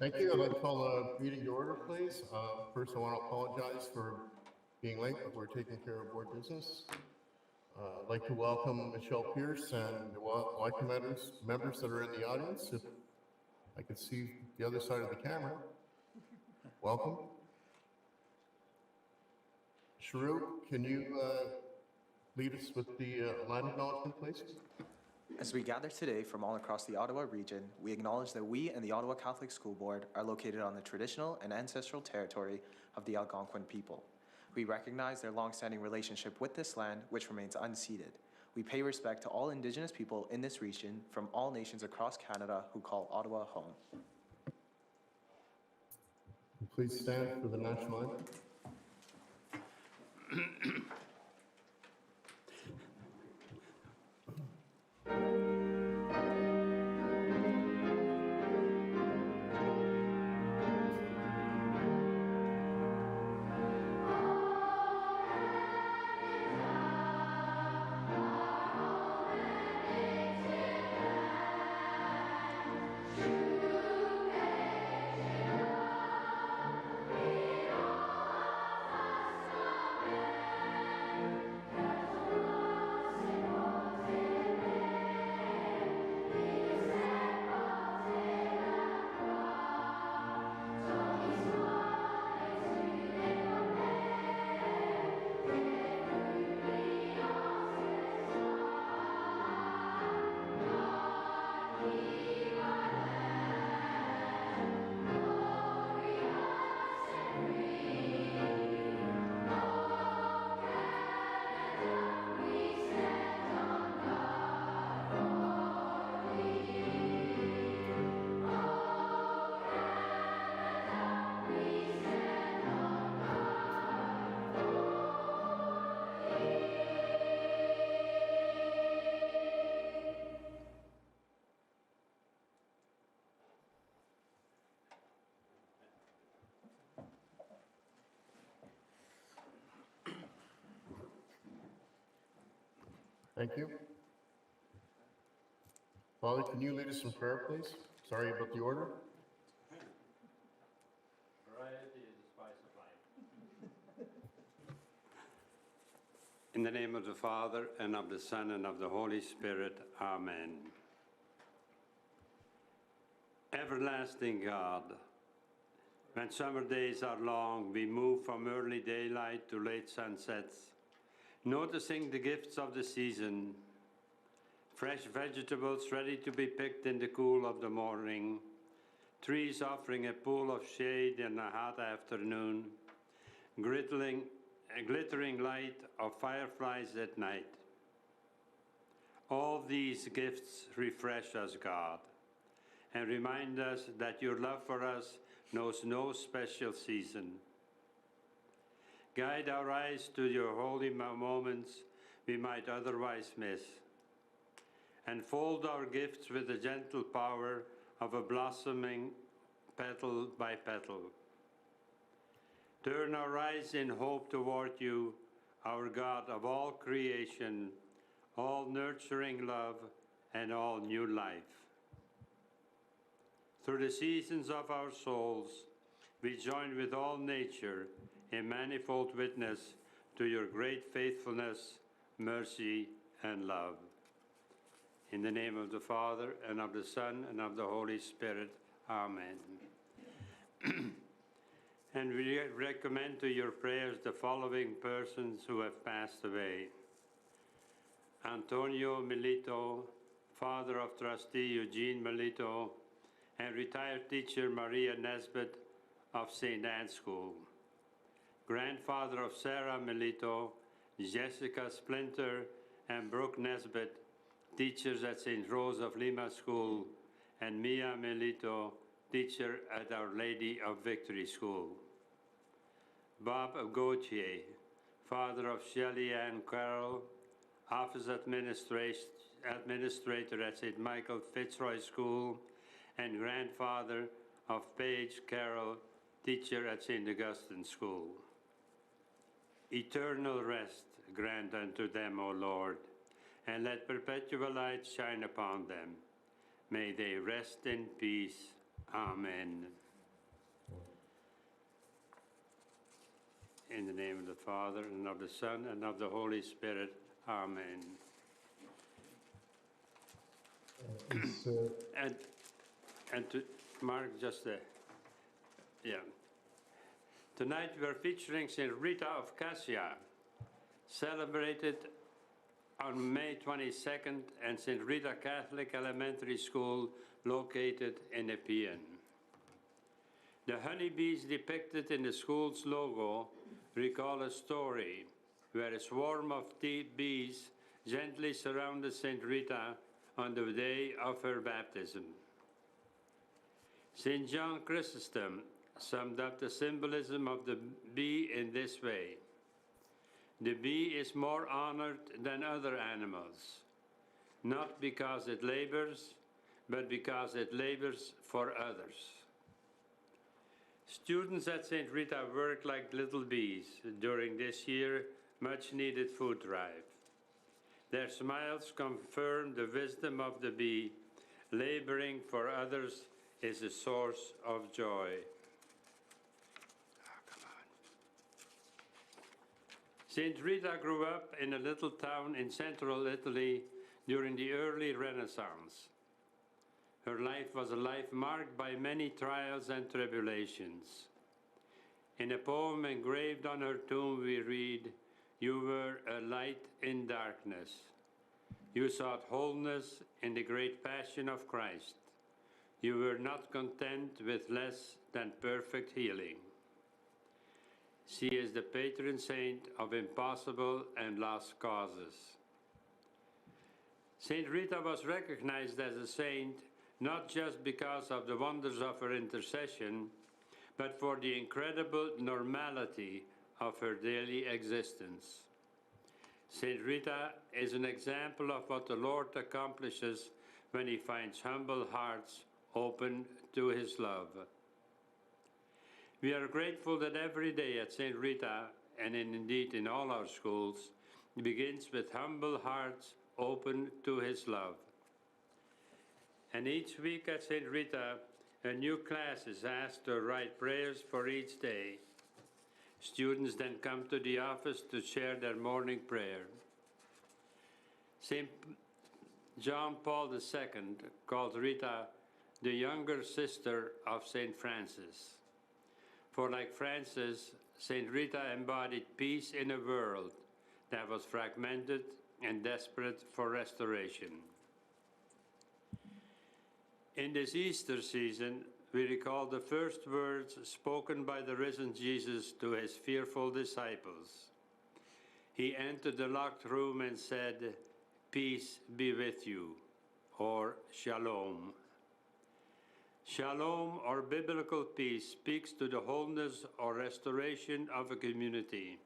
Thank you. I'd like to call the meeting to order, please. First, I want to apologize for being late, but we're taking care of board business. I'd like to welcome Michelle Pierce and the WICA members that are in the audience. If I could see the other side of the camera. Welcome. Sharu, can you lead us with the line acknowledgement, please? As we gather today from all across the Ottawa region, we acknowledge that we and the Ottawa Catholic School Board are located on the traditional and ancestral territory of the Algonquin people. We recognize their long-standing relationship with this land, which remains unceded. We pay respect to all Indigenous people in this region from all nations across Canada who call Ottawa home. Please stand for the national anthem. Thank you. Father, can you lead us in prayer, please? Sorry about the order. Variety is the spice of life. In the name of the Father, and of the Son, and of the Holy Spirit. Amen. Everlasting God, when summer days are long, we move from early daylight to late sunsets, noticing the gifts of the season, fresh vegetables ready to be picked in the cool of the morning, trees offering a pool of shade in a hot afternoon, glittering light of fireflies at night. All these gifts refresh us, God, and remind us that your love for us knows no special season. Guide our eyes to your holy moments we might otherwise miss, and fold our gifts with the gentle power of a blossoming petal by petal. Turn our eyes in hope toward you, our God of all creation, all nurturing love, and all new life. Through the seasons of our souls, we join with all nature in manifold witness to your great faithfulness, mercy, and love. In the name of the Father, and of the Son, and of the Holy Spirit. Amen. And we recommend to your prayers the following persons who have passed away. Antonio Milito, father of trustee Eugene Milito, and retired teacher Maria Nesbitt of St. Anne's School. Grandfather of Sarah Milito, Jessica Splinter, and Brooke Nesbitt, teachers at St. Rose of Lima School, and Mia Milito, teacher at Our Lady of Victory School. Bob Gauthier, father of Shelley Ann Carroll, office administrator at St. Michael Fitzroy School, and grandfather of Paige Carroll, teacher at St. Augustine School. Eternal rest grant unto them, O Lord, and let perpetual light shine upon them. May they rest in peace. Amen. In the name of the Father, and of the Son, and of the Holy Spirit. Amen. Is, And to Mark, just yeah. Tonight we're featuring St. Rita of Cassia, celebrated on May 22nd, and St. Rita Catholic Elementary School located in Nepean. The honeybees depicted in the school's logo recall a story where a swarm of bees gently surrounded St. Rita on the day of her baptism. St. John Chrysostom summed up the symbolism of the bee in this way. The bee is more honored than other animals, not because it labors, but because it labors for others. Students at St. Rita work like little bees during this year much-needed food drive. Their smiles confirm the wisdom of the bee. Laboring for others is a source of joy. St. Rita grew up in a little town in central Italy during the early Renaissance. Her life was a life marked by many trials and tribulations. In a poem engraved on her tomb we read, "You were a light in darkness. You sought wholeness in the great passion of Christ. You were not content with less than perfect healing." She is the patron saint of impossible and lost causes. St. Rita was recognized as a saint not just because of the wonders of her intercession, but for the incredible normality of her daily existence. St. Rita is an example of what the Lord accomplishes when he finds humble hearts open to his love. We are grateful that every day at St. Rita, and indeed in all our schools, begins with humble hearts open to his love. And each week at St. Rita, a new class is asked to write prayers for each day. Students then come to the office to share their morning prayer. St. John Paul II called Rita the younger sister of St. Francis. For like Francis, St. Rita embodied peace in a world that was fragmented and desperate for restoration. In this Easter season, we recall the first words spoken by the risen Jesus to his fearful disciples. He entered the locked room and said, "Peace be with you," or Shalom. Shalom, or biblical peace, speaks to the wholeness or restoration of a community.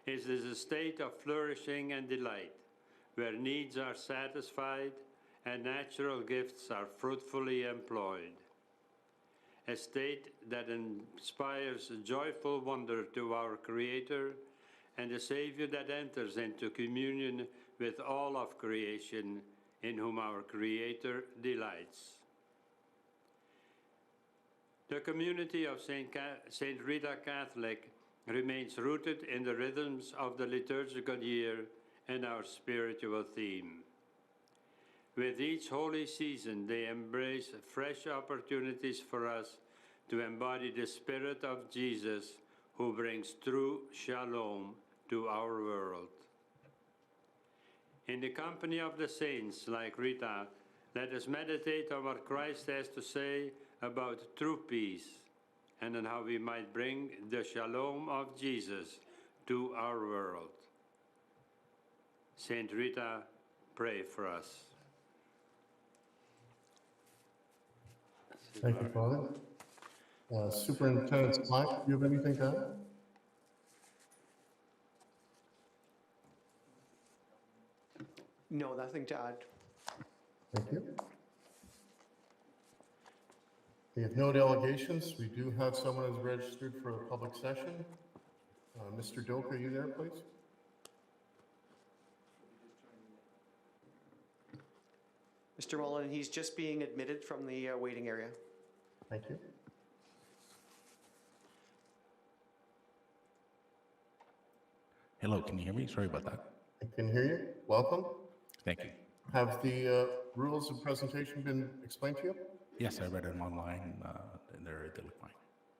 It is a state of flourishing and delight, where needs are satisfied and natural gifts are fruitfully employed. A state that inspires joyful wonder to our Creator and a Savior that enters into communion with all of creation, in whom our Creator delights. The community of St. Rita Catholic remains rooted in the rhythms of the liturgical year and our spiritual theme. With each holy season, they embrace fresh opportunities for us to embody the Spirit of Jesus, who brings true shalom to our world. In the company of the saints like Rita, let us meditate on what Christ has to say about true peace and on how we might bring the shalom of Jesus to our world. Saint Rita, pray for us. Thank you, Father. Superintendent Slack, do you have anything to add? No, nothing to add. Thank you. We have no delegations. We do have someone who's registered for a public session. Mr. Doak, are you there, please? Mr. Mullen, he's just being admitted from the waiting area. Thank you. Hello, can you hear me? Sorry about that. I can hear you. Welcome. Thank you. Have the rules of presentation been explained to you? Yes, I read them online, and they look fine.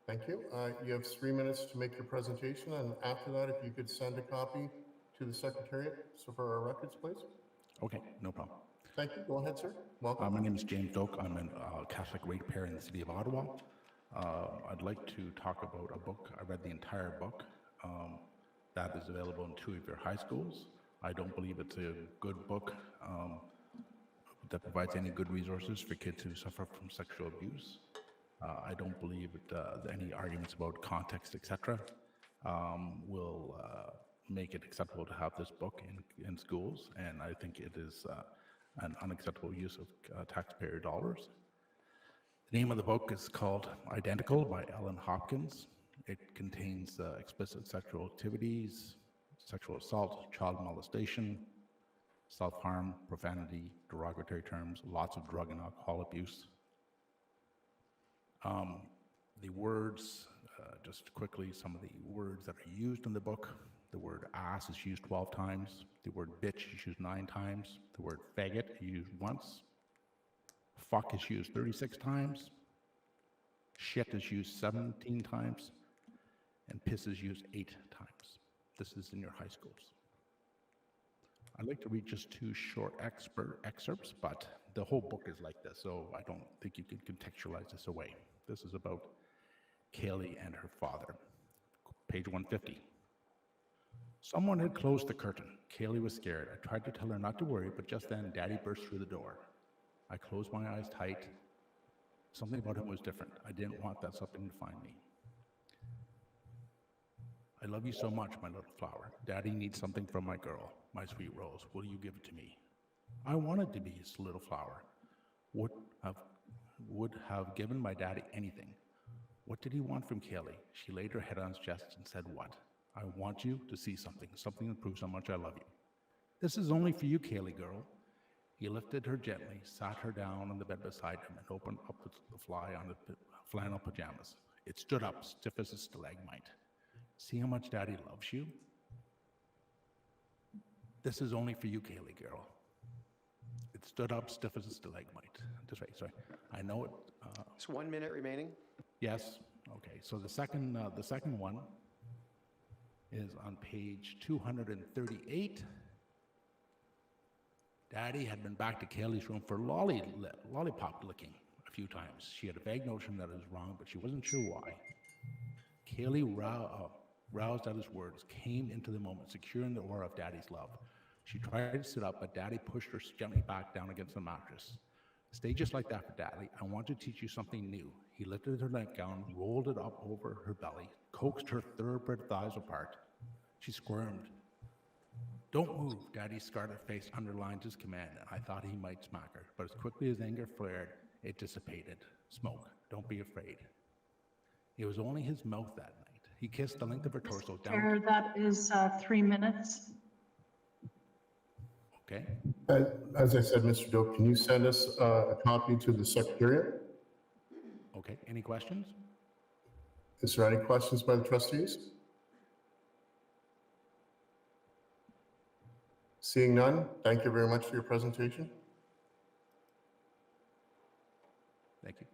Thank you. You have 3 minutes to make your presentation, and after that, if you could send a copy to the Secretariat, so for our records, please. Okay, no problem. Thank you. Go ahead, sir. Welcome. My name is James Doak. I'm a Catholic ratepayer in the city of Ottawa. I'd like to talk about a book. I read the entire book. That is available in 2 of your high schools. I don't believe it's a good book that provides any good resources for kids who suffer from sexual abuse. I don't believe any arguments about context, etc., will make it acceptable to have this book in schools, and I think it is an unacceptable use of taxpayer dollars. The name of the book is called Identical by Ellen Hopkins. It contains explicit sexual activities, sexual assault, child molestation, self-harm, profanity, derogatory terms, lots of drug and alcohol abuse. The words, just quickly, some of the words that are used in the book. The word ass is used 12 times. The word bitch is used 9 times. The word faggot is used once. Fuck is used 36 times. Shit is used 17 times. And piss is used 8 times. This is in your high schools. I'd like to read just 2 short excerpts, but the whole book is like this, so I don't think you can contextualize this away. This is about Kaylee and her father. Page 150. Someone had closed the curtain. Kaylee was scared. I tried to tell her not to worry, but just then Daddy burst through the door. I closed my eyes tight. Something about him was different. I didn't want that something to find me. I love you so much, my little flower. Daddy needs something from my girl, my sweet rose. Will you give it to me? I wanted to be his little flower. Would have given my daddy anything. What did he want from Kaylee? She laid her head on his chest and said, what? I want you to see something that proves how much I love you. This is only for you, Kaylee girl. He lifted her gently, sat her down on the bed beside him, and opened up the fly on the flannel pajamas. It stood up, stiff as a stalagmite. See how much Daddy loves you? This is only for you, Kaylee girl. It stood up, stiff as a stalagmite. Just wait, sorry. I know it. It's 1 minute remaining. Yes. Okay. So the second one is on page 238. Daddy had been back to Kaylee's room for lollipop licking a few times. She had a vague notion that it was wrong, but she wasn't sure why. Kaylee, roused at his words, came into the moment, secure in the aura of Daddy's love. She tried to sit up, but Daddy pushed her gently back down against the mattress. Stay just like that for Daddy. I want to teach you something new. He lifted her nightgown, rolled it up over her belly, coaxed her thoroughbred thighs apart. She squirmed. Don't move, Daddy's scarlet face underlined his command, and I thought he might smack her, but as quickly as anger flared, it dissipated. Smoke, don't be afraid. It was only his mouth that night. He kissed the length of her torso down. Chair, that is 3 minutes. Okay. As I said, Mr. Doak, can you send us a copy to the Secretariat? Okay. Any questions? Is there any questions by the trustees? Seeing none, thank you very much for your presentation. Thank you.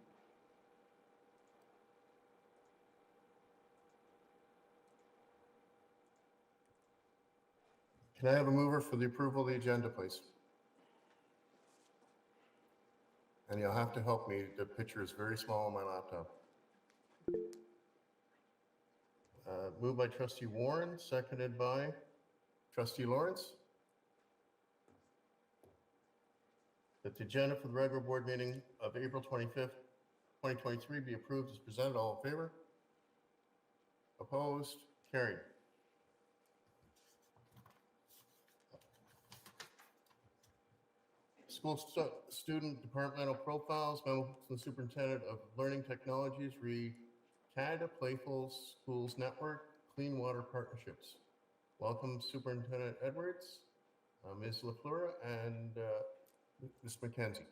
Can I have a mover for the approval of the agenda, please? And you'll have to help me. The picture is very small on my laptop. Moved by Trustee Warren, seconded by Trustee Lawrence. That the agenda for the regular board meeting of April 25th, 2023 be approved as presented. All in favor? Opposed? Carried. School student departmental profiles, memo from the Superintendent of Learning Technologies, read Canada Playful Schools Network, Clean Water Partnerships. Welcome Superintendent Edwards, Ms. LaFleur, and Ms. McKenzie.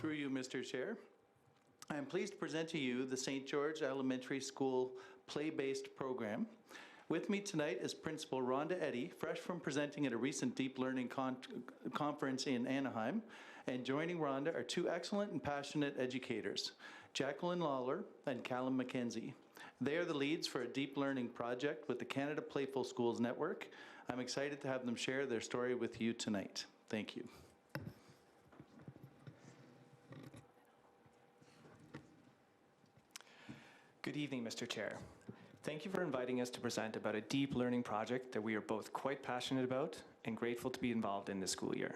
Through you, Mr. Chair, I am pleased to present to you the St. George Elementary School play-based program. With me tonight is Principal Rhonda Eddy, fresh from presenting at a recent Deep Learning conference in Anaheim. And joining Rhonda are two excellent and passionate educators, Jacqueline Lawler and Callum McKenzie. They are the leads for a deep learning project with the Canada Playful Schools Network. I'm excited to have them share their story with you tonight. Thank you. Good evening, Mr. Chair. Thank you for inviting us to present about a deep learning project that we are both quite passionate about and grateful to be involved in this school year.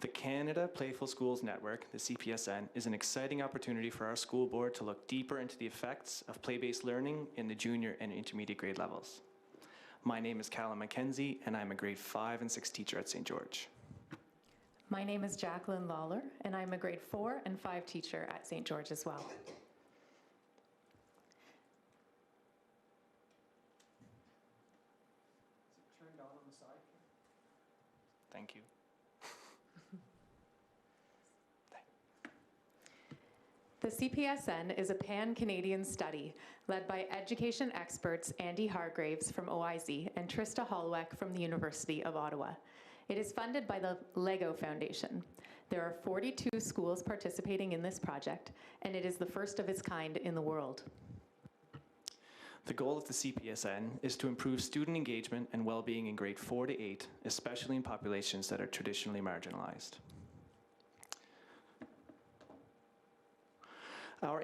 The Canada Playful Schools Network, the CPSN, is an exciting opportunity for our school board to look deeper into the effects of play-based learning in the junior and intermediate grade levels. My name is Callum McKenzie, and I'm a grade 5 and 6 teacher at St. George. My name is Jacqueline Lawler, and I'm a grade 4 and 5 teacher at St. George as well. Thank you. The CPSN is a pan-Canadian study led by education experts Andy Hargraves from OIZ and Trista Hollowek from the University of Ottawa. It is funded by the LEGO Foundation. There are 42 schools participating in this project, and it is the first of its kind in the world. The goal of the CPSN is to improve student engagement and well-being in grade 4 to 8, especially in populations that are traditionally marginalized. Our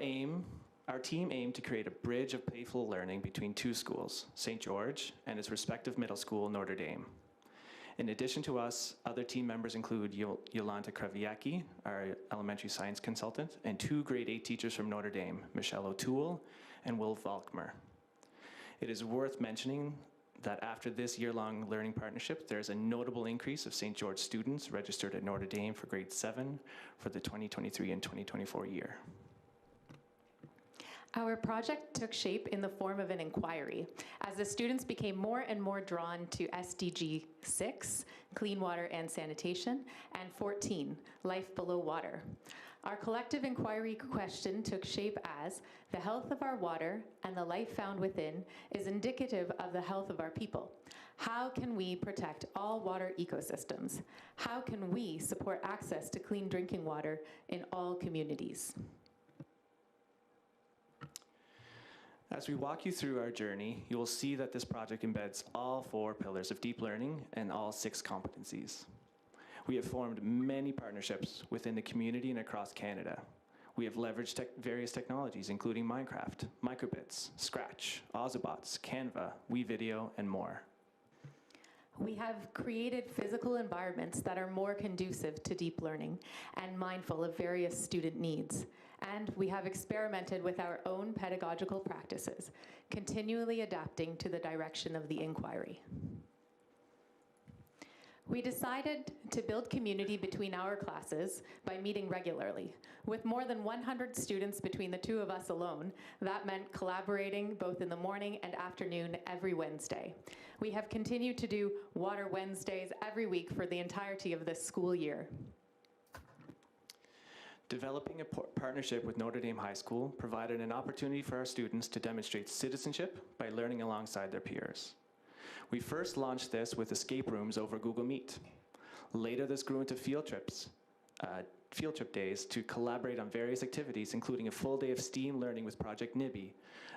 team aimed to create a bridge of playful learning between two schools, St. George and its respective middle school, Notre Dame. In addition to us, other team members include Yolanta Kraviecki, our elementary science consultant, and 2 grade 8 teachers from Notre Dame, Michelle O'Toole and Will Volkmer. It is worth mentioning that after this year-long learning partnership, there is a notable increase of St. George students registered at Notre Dame for grade 7 for the 2023 and 2024 year. Our project took shape in the form of an inquiry as the students became more and more drawn to SDG 6, clean water and sanitation, and 14, life below water. Our collective inquiry question took shape as the health of our water and the life found within is indicative of the health of our people. How can we protect all water ecosystems? How can we support access to clean drinking water in all communities? As we walk you through our journey, you will see that this project embeds all 4 pillars of deep learning and all 6 competencies. We have formed many partnerships within the community and across Canada. We have leveraged various technologies, including Minecraft, Microbits, Scratch, Ozobots, Canva, WeVideo, and more. We have created physical environments that are more conducive to deep learning and mindful of various student needs. And we have experimented with our own pedagogical practices, continually adapting to the direction of the inquiry. We decided to build community between our classes by meeting regularly. With more than 100 students between the 2 of us alone, that meant collaborating both in the morning and afternoon every Wednesday. We have continued to do Water Wednesdays every week for the entirety of this school year. Developing a partnership with Notre Dame High School provided an opportunity for our students to demonstrate citizenship by learning alongside their peers. We first launched this with escape rooms over Google Meet. Later, this grew into field trip days to collaborate on various activities, including a full day of STEAM learning with Project NIBI,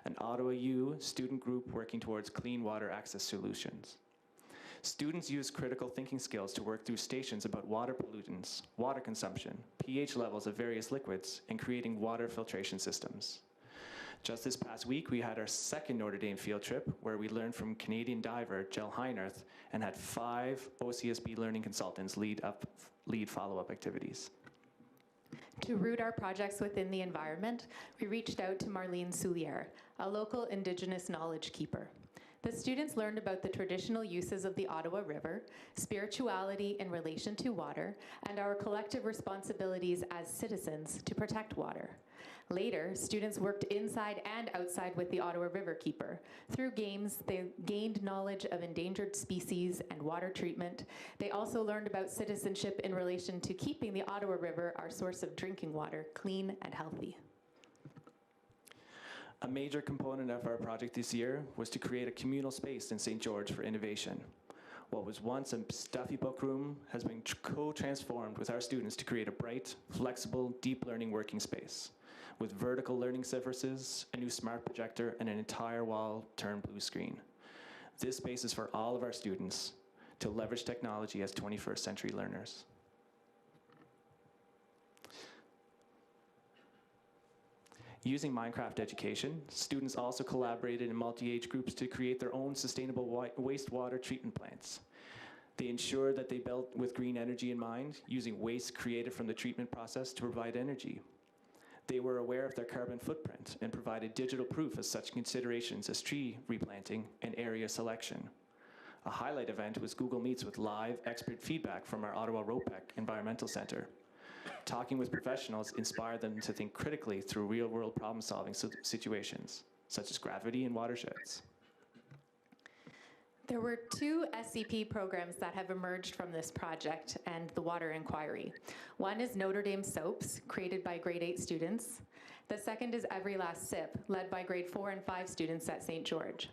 an Ottawa U student group working towards clean water access solutions. Students use critical thinking skills to work through stations about water pollutants, water consumption, pH levels of various liquids, and creating water filtration systems. Just this past week, we had our second Notre Dame field trip where we learned from Canadian diver Jill Heinerth and had 5 OCSB learning consultants lead follow-up activities. To root our projects within the environment, we reached out to Marlene Souliere, a local Indigenous knowledge keeper. The students learned about the traditional uses of the Ottawa River, spirituality in relation to water, and our collective responsibilities as citizens to protect water. Later, students worked inside and outside with the Ottawa River Keeper. Through games, they gained knowledge of endangered species and water treatment. They also learned about citizenship in relation to keeping the Ottawa River, our source of drinking water, clean and healthy. A major component of our project this year was to create a communal space in St. George for innovation. What was once a stuffy book room has been co-transformed with our students to create a bright, flexible, deep learning working space with vertical learning surfaces, a new smart projector, and an entire wall turned blue screen. This space is for all of our students to leverage technology as 21st century learners. Using Minecraft education, students also collaborated in multi-age groups to create their own sustainable wastewater treatment plants. They ensured that they built with green energy in mind, using waste created from the treatment process to provide energy. They were aware of their carbon footprint and provided digital proof of such considerations as tree replanting and area selection. A highlight event was Google Meets with live expert feedback from our Ottawa ROPEC Environmental Centre. Talking with professionals inspired them to think critically through real-world problem-solving situations, such as gravity and watersheds. There were 2 SCP programs that have emerged from this project and the water inquiry. One is Notre Dame Soaps, created by grade 8 students. The second is Every Last Sip, led by grade 4 and 5 students at St. George.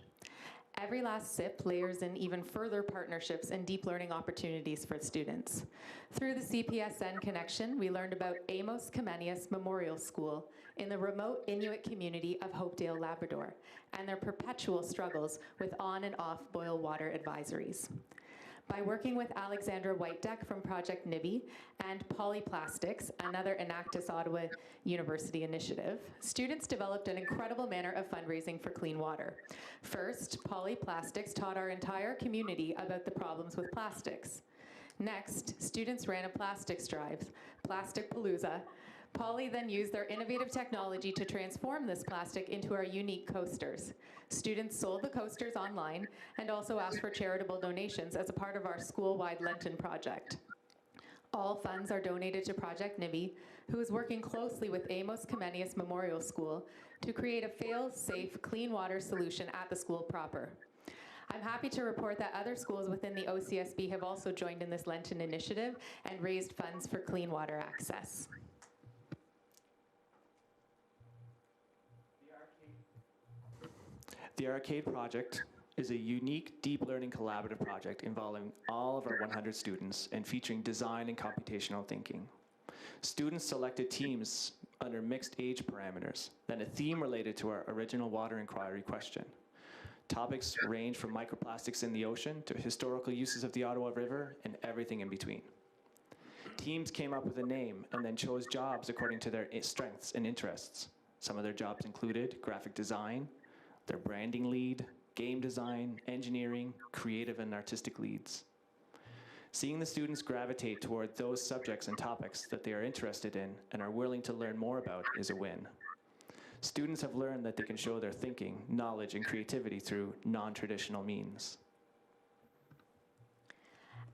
Every Last Sip layers in even further partnerships and deep learning opportunities for students. Through the CPSN connection, we learned about Amos Comenius Memorial School in the remote Inuit community of Hopedale, Labrador, and their perpetual struggles with on and off boil water advisories. By working with Alexandra Whitedeck from Project NIBI and Polyplastics, another Enactus Ottawa University initiative, students developed an incredible manner of fundraising for clean water. First, Polyplastics taught our entire community about the problems with plastics. Next, students ran a plastics drive, Plastic Palooza. Poly then used their innovative technology to transform this plastic into our unique coasters. Students sold the coasters online and also asked for charitable donations as a part of our school-wide Lenten project. All funds are donated to Project NIBI, who is working closely with Amos Comenius Memorial School to create a fail-safe clean water solution at the school proper. I'm happy to report that other schools within the OCSB have also joined in this Lenten initiative and raised funds for clean water access. The Arcade project is a unique deep learning collaborative project involving all of our 100 students and featuring design and computational thinking. Students selected teams under mixed age parameters, then a theme related to our original water inquiry question. Topics range from microplastics in the ocean to historical uses of the Ottawa River and everything in between. Teams came up with a name and then chose jobs according to their strengths and interests. Some of their jobs included graphic design, their branding lead, game design, engineering, creative and artistic leads. Seeing the students gravitate toward those subjects and topics that they are interested in and are willing to learn more about is a win. Students have learned that they can show their thinking, knowledge, and creativity through non-traditional means.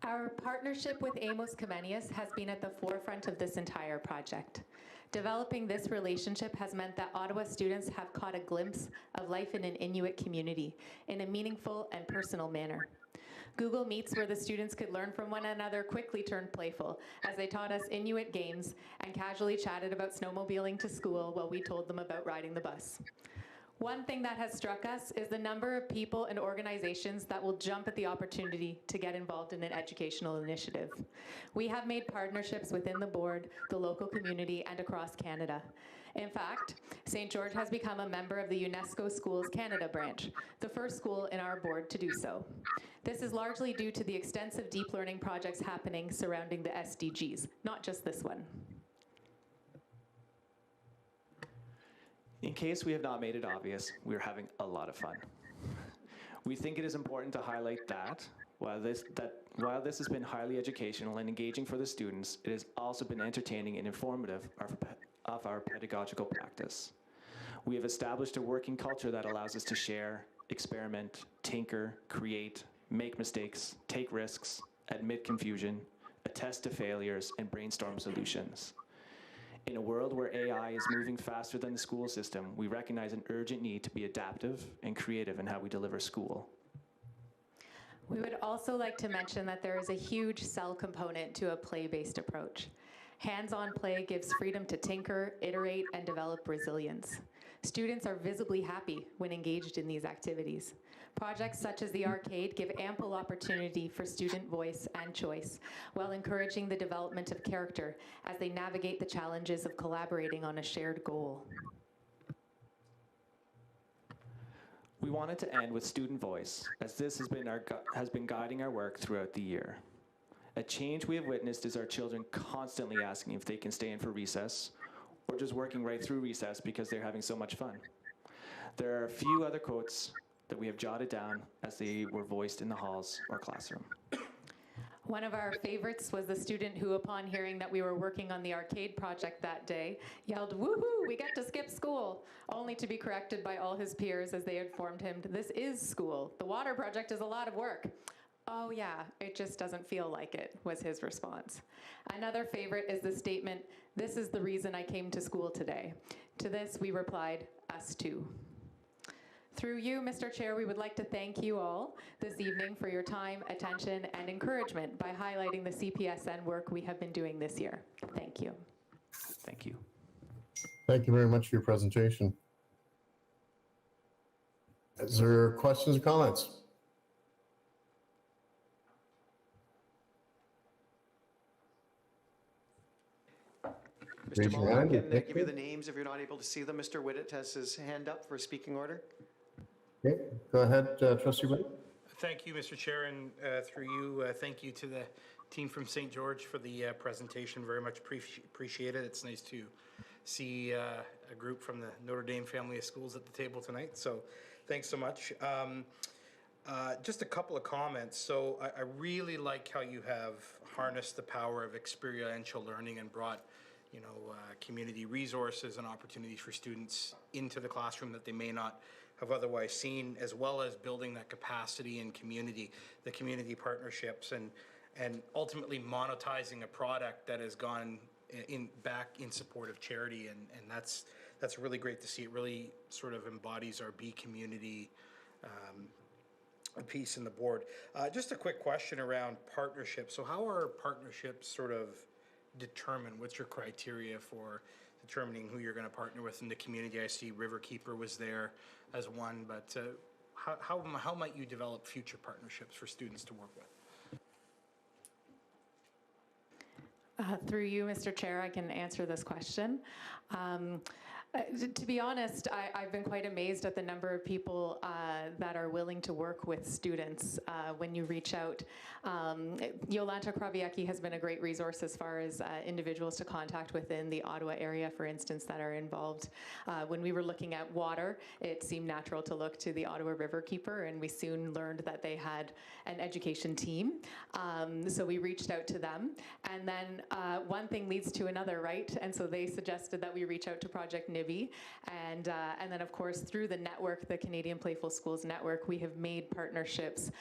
Our partnership with Amos Comenius has been at the forefront of this entire project. Developing this relationship has meant that Ottawa students have caught a glimpse of life in an Inuit community in a meaningful and personal manner. Google Meets, where the students could learn from one another, quickly turned playful as they taught us Inuit games and casually chatted about snowmobiling to school while we told them about riding the bus. One thing that has struck us is the number of people and organizations that will jump at the opportunity to get involved in an educational initiative. We have made partnerships within the board, the local community, and across Canada. In fact, St. George has become a member of the UNESCO Schools Canada branch, the first school in our board to do so. This is largely due to the extensive deep learning projects happening surrounding the SDGs, not just this one. In case we have not made it obvious, we're having a lot of fun. We think it is important to highlight that while this has been highly educational and engaging for the students, it has also been entertaining and informative of our pedagogical practice. We have established a working culture that allows us to share, experiment, tinker, create, make mistakes, take risks, admit confusion, attest to failures, and brainstorm solutions. In a world where AI is moving faster than the school system, we recognize an urgent need to be adaptive and creative in how we deliver school. We would also like to mention that there is a huge cell component to a play-based approach. Hands-on play gives freedom to tinker, iterate, and develop resilience. Students are visibly happy when engaged in these activities. Projects such as the arcade give ample opportunity for student voice and choice, while encouraging the development of character as they navigate the challenges of collaborating on a shared goal. We wanted to end with student voice, as this has been guiding our work throughout the year. A change we have witnessed is our children constantly asking if they can stay in for recess, or just working right through recess because they're having so much fun. There are a few other quotes that we have jotted down as they were voiced in the halls or classroom. One of our favorites was the student who, upon hearing that we were working on the arcade project that day, yelled, "Woohoo, we get to skip school," only to be corrected by all his peers as they informed him, "This is school. The water project is a lot of work." "Oh yeah, it just doesn't feel like it," was his response. Another favorite is the statement, "This is the reason I came to school today." To this, we replied, "Us too." Through you, Mr. Chair, we would like to thank you all this evening for your time, attention, and encouragement by highlighting the CPSN work we have been doing this year. Thank you. Thank you. Thank you very much for your presentation. Is there questions or comments? Mr. Raise your Mullin, I hand. can Thank give you you. the names if you're not able to see them. Mr. Whittet has his hand up for speaking order. Okay, go ahead, Trustee White. Thank you, Mr. Chair, and through you, thank you to the team from St. George for the presentation. Very much appreciate it. It's nice to see a group from the Notre Dame family of schools at the table tonight, so thanks so much. Just a couple of comments. So I really like how you have harnessed the power of experiential learning and brought community resources and opportunities for students into the classroom that they may not have otherwise seen, as well as building that capacity and community, the community partnerships, and ultimately monetizing a product that has gone back in support of charity, and that's really great to see. It really sort of embodies our Be community piece in the board. Just a quick question around partnerships. So how are partnerships sort of determined? What's your criteria for determining who you're going to partner with in the community? I see Riverkeeper was there as one, but how might you develop future partnerships for students to work with? Through you, Mr. Chair, I can answer this question. To be honest, I've been quite amazed at the number of people that are willing to work with students when you reach out. Yolanta Kraviecki has been a great resource as far as individuals to contact within the Ottawa area, for instance, that are involved. When we were looking at water, it seemed natural to look to the Ottawa Riverkeeper, and we soon learned that they had an education team. So we reached out to them, and then one thing leads to another, right? And so they suggested that we reach out to Project NIBI, and then of course through the network, the Canadian Playful Schools Network, we have made partnerships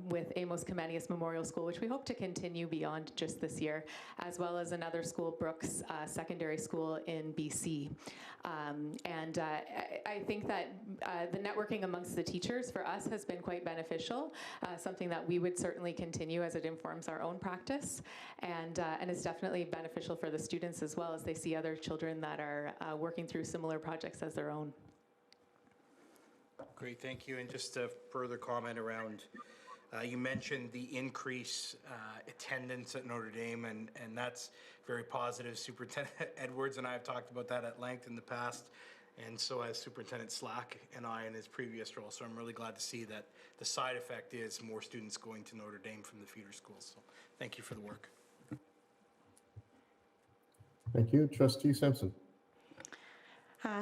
with Amos Comenius Memorial School, which we hope to continue beyond just this year, as well as another school, Brooks Secondary School in BC. I think that the networking amongst the teachers for us has been quite beneficial, something that we would certainly continue as it informs our own practice, and it's definitely beneficial for the students as well as they see other children that are working through similar projects as their own. Great, thank you. And just a further comment around, you mentioned the increase attendance at Notre Dame, and that's very positive. Superintendent Edwards and I have talked about that at length in the past, and so has Superintendent Slack and I in his previous role. So I'm really glad to see that the side effect is more students going to Notre Dame from the feeder schools. So thank you for the work. Thank you. Trustee Simpson.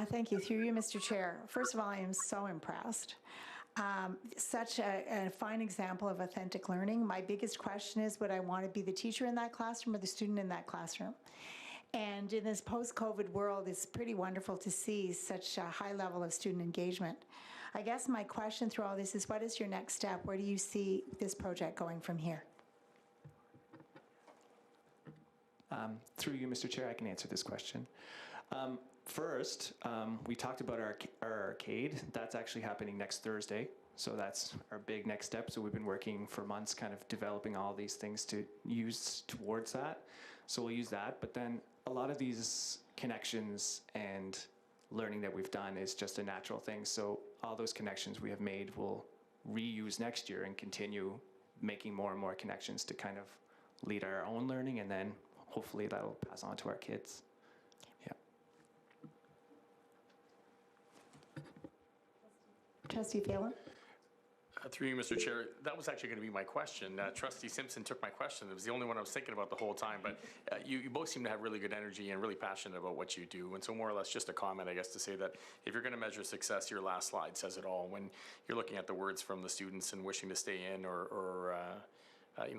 Thank you. Through you, Mr. Chair. First of all, I am so impressed. Such a fine example of authentic learning. My biggest question is, would I want to be the teacher in that classroom or the student in that classroom? And in this post-COVID world, it's pretty wonderful to see such a high level of student engagement. I guess my question through all this is, what is your next step? Where do you see this project going from here? Through you, Mr. Chair, I can answer this question. First, we talked about our arcade. That's actually happening next Thursday. So that's our big next step. So we've been working for months kind of developing all these things to use towards that. So we'll use that. But then a lot of these connections and learning that we've done is just a natural thing. So all those connections we have made we'll reuse next year and continue making more and more connections to kind of lead our own learning, and then hopefully that'll pass on to our kids. Yeah. Trustee Phelan? Through you, Mr. Chair, that was actually going to be my question. Trustee Simpson took my question. It was the only one I was thinking about the whole time, but you both seem to have really good energy and really passionate about what you do. And so more or less just a comment, I guess, to say that if you're going to measure success, your last slide says it all. When you're looking at the words from the students and wishing to stay in or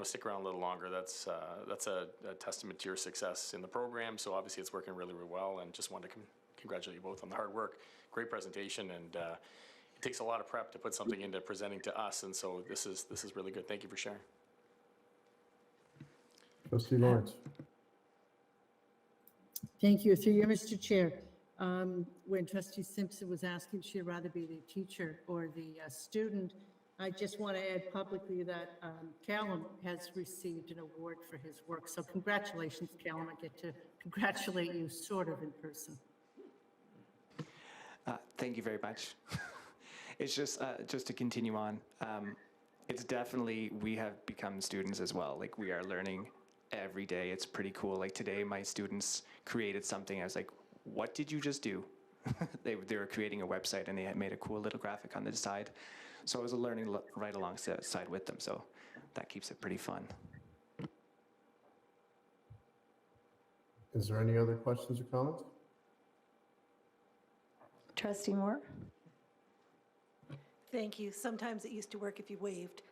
stick around a little longer, that's a testament to your success in the program. So obviously it's working really, really well, and just wanted to congratulate you both on the hard work. Great presentation, and it takes a lot of prep to put something into presenting to us, and so this is really good. Thank you for sharing. Trustee Lawrence. Thank you. Through you, Mr. Chair. When Trustee Simpson was asking if she'd rather be the teacher or the student, I just want to add publicly that Callum has received an award for his work. So congratulations, Callum. I get to congratulate you sort of in person. Thank you very much. It's just to continue on. It's definitely, we have become students as well. Like, we are learning every day. It's pretty cool. Like today, my students created something. I was like, what did you just do? They were creating a website, and they had made a cool little graphic on the side. So I was learning right alongside with them. So that keeps it pretty fun. Is there any other questions or comments? Trustee Moore? Thank you. Sometimes it used to work if you waved.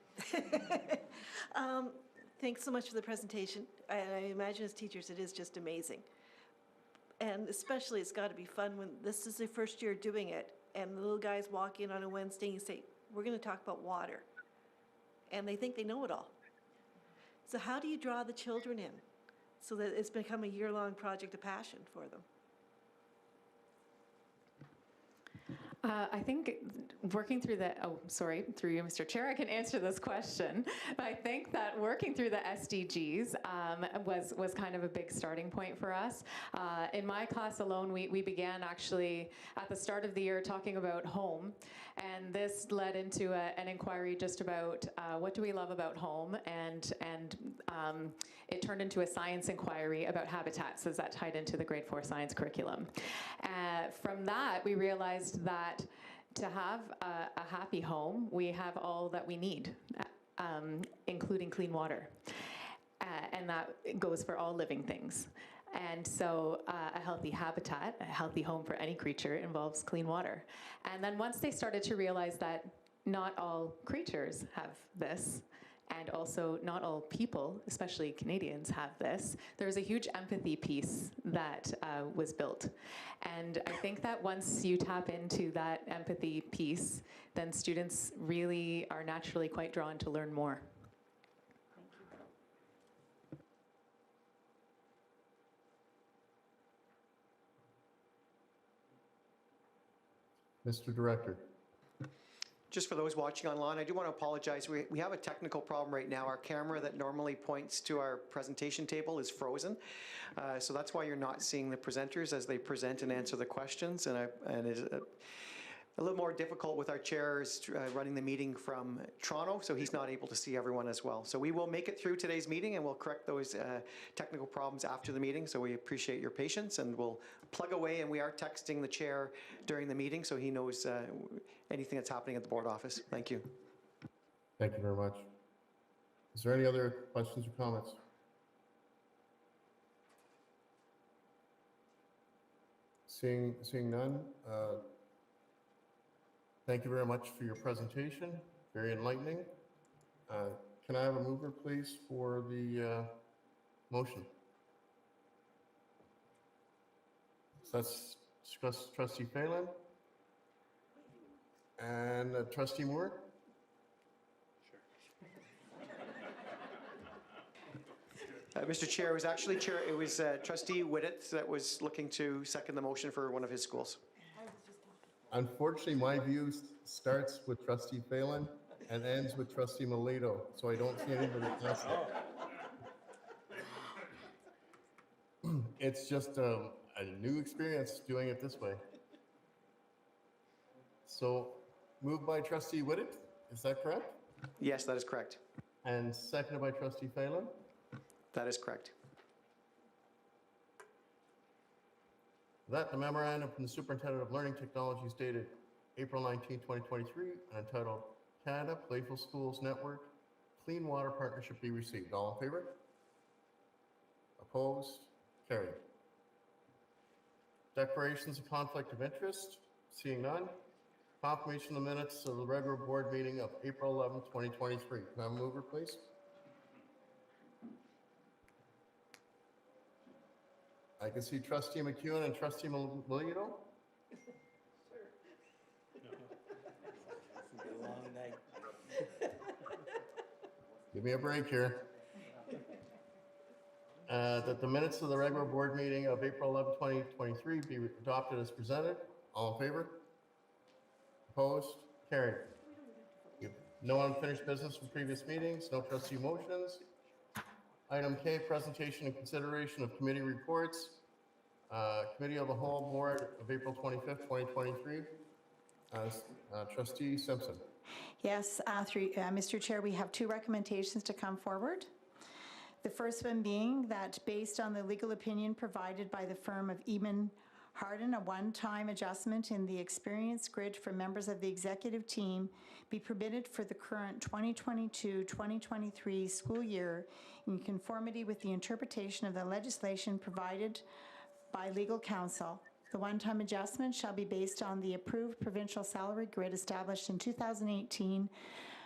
Thanks so much for the presentation. I imagine as teachers it is just amazing. And especially it's got to be fun when this is their first year doing it, and the little guys walk in on a Wednesday and say, we're going to talk about water. And they think they know it all. So how do you draw the children in so that it's become a year-long project of passion for them? I think working through through you, Mr. Chair, I can answer this question. I think that working through the SDGs was kind of a big starting point for us. In my class alone, we began actually at the start of the year talking about home, and this led into an inquiry just about what do we love about home, and it turned into a science inquiry about habitats, as that tied into the grade 4 science curriculum. From that, we realized that to have a happy home, we have all that we need, including clean water. And that goes for all living things. And so a healthy habitat, a healthy home for any creature involves clean water. And then once they started to realize that not all creatures have this, and also not all people, especially Canadians, have this, there was a huge empathy piece that was built. And I think that once you tap into that empathy piece, then students really are naturally quite drawn to learn more. Mr. Director. Just for those watching online, I do want to apologize. We have a technical problem right now. Our camera that normally points to our presentation table is frozen. So that's why you're not seeing the presenters as they present and answer the questions. And it's a little more difficult with our chairs running the meeting from Toronto, so he's not able to see everyone as well. So we will make it through today's meeting, and we'll correct those technical problems after the meeting. So we appreciate your patience, and we'll plug away, and we are texting the chair during the meeting so he knows anything that's happening at the board office. Thank you. Thank you very much. Is there any other questions or comments? Seeing none, thank you very much for your presentation. Very enlightening. Can I have a mover, please, for the motion? So that's Trustee Phelan. And Trustee Moore? Mr. Chair, it was actually Trustee Whittet that was looking to second the motion for one of his schools. Unfortunately, my view starts with Trustee Phelan and ends with Trustee Melito, so I don't see anybody else. It's just a new experience doing it this way. So, moved by Trustee Whittet, is that correct? Yes, that is correct. And seconded by Trustee Phelan? That is correct. That the memorandum from the Superintendent of Learning Technologies dated April 19, 2023, and entitled Canada Playful Schools Network Clean Water Partnership be received. All in favor? Opposed? Carried. Declarations of conflict of interest? Seeing none. Confirmation of the minutes of the regular board meeting of April 11, 2023. Can I have a mover, please? I can see Trustee McEwen and Trustee Melito. Give me a break here. That the minutes of the regular board meeting of April 11, 2023 be adopted as presented. All in favor? Opposed? Carried. No unfinished business from previous meetings, no trustee motions. Item K, presentation and consideration of committee reports. Committee of the Whole Board of April 25th, 2023. Trustee Simpson. Yes, Mr. Chair, we have two recommendations to come forward. The first one being that based on the legal opinion provided by the firm of Eamon Harden, a one-time adjustment in the experience grid for members of the executive team be permitted for the current 2022-2023 school year in conformity with the interpretation of the legislation provided by legal counsel. The one-time adjustment shall be based on the approved provincial salary grid established in 2018.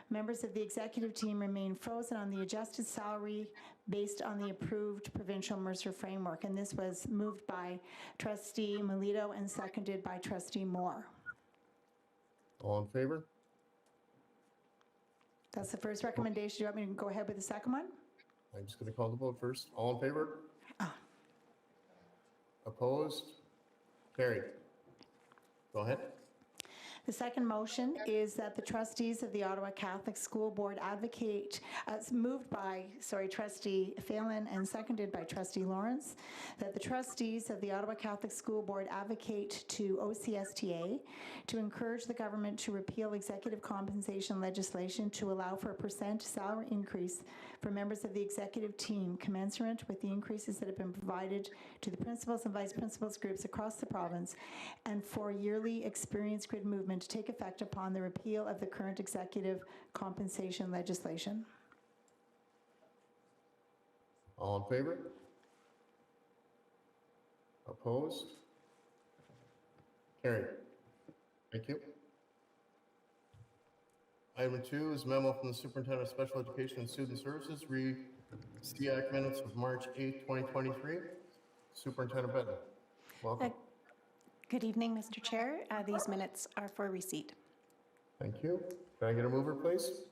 Members of the executive team remain frozen on the adjusted salary based on the approved provincial Mercer framework. And this was moved by Trustee Melito and seconded by Trustee Moore. All in favor? That's the first recommendation. Do you want me to go ahead with the second one? I'm just going to call the vote first. All in favor? Opposed? Carried. Go ahead. The second motion is that the trustees of the Ottawa Catholic School Board advocate, moved by, Trustee Phelan and seconded by Trustee Lawrence, that the trustees of the Ottawa Catholic School Board advocate to OCSTA to encourage the government to repeal executive compensation legislation to allow for a % salary increase for members of the executive team commensurate with the increases that have been provided to the principals and vice principals groups across the province, and for yearly experience grid movement to take effect upon the repeal of the current executive compensation legislation. All in favor? Opposed? Carried. Thank you. Item 2 is memo from the Superintendent of Special Education and Student Services, read SEAC minutes of March 8, 2023. Superintendent Benton, welcome. Good evening, Mr. Chair. These minutes are for receipt. Thank you. Can I get a mover, please?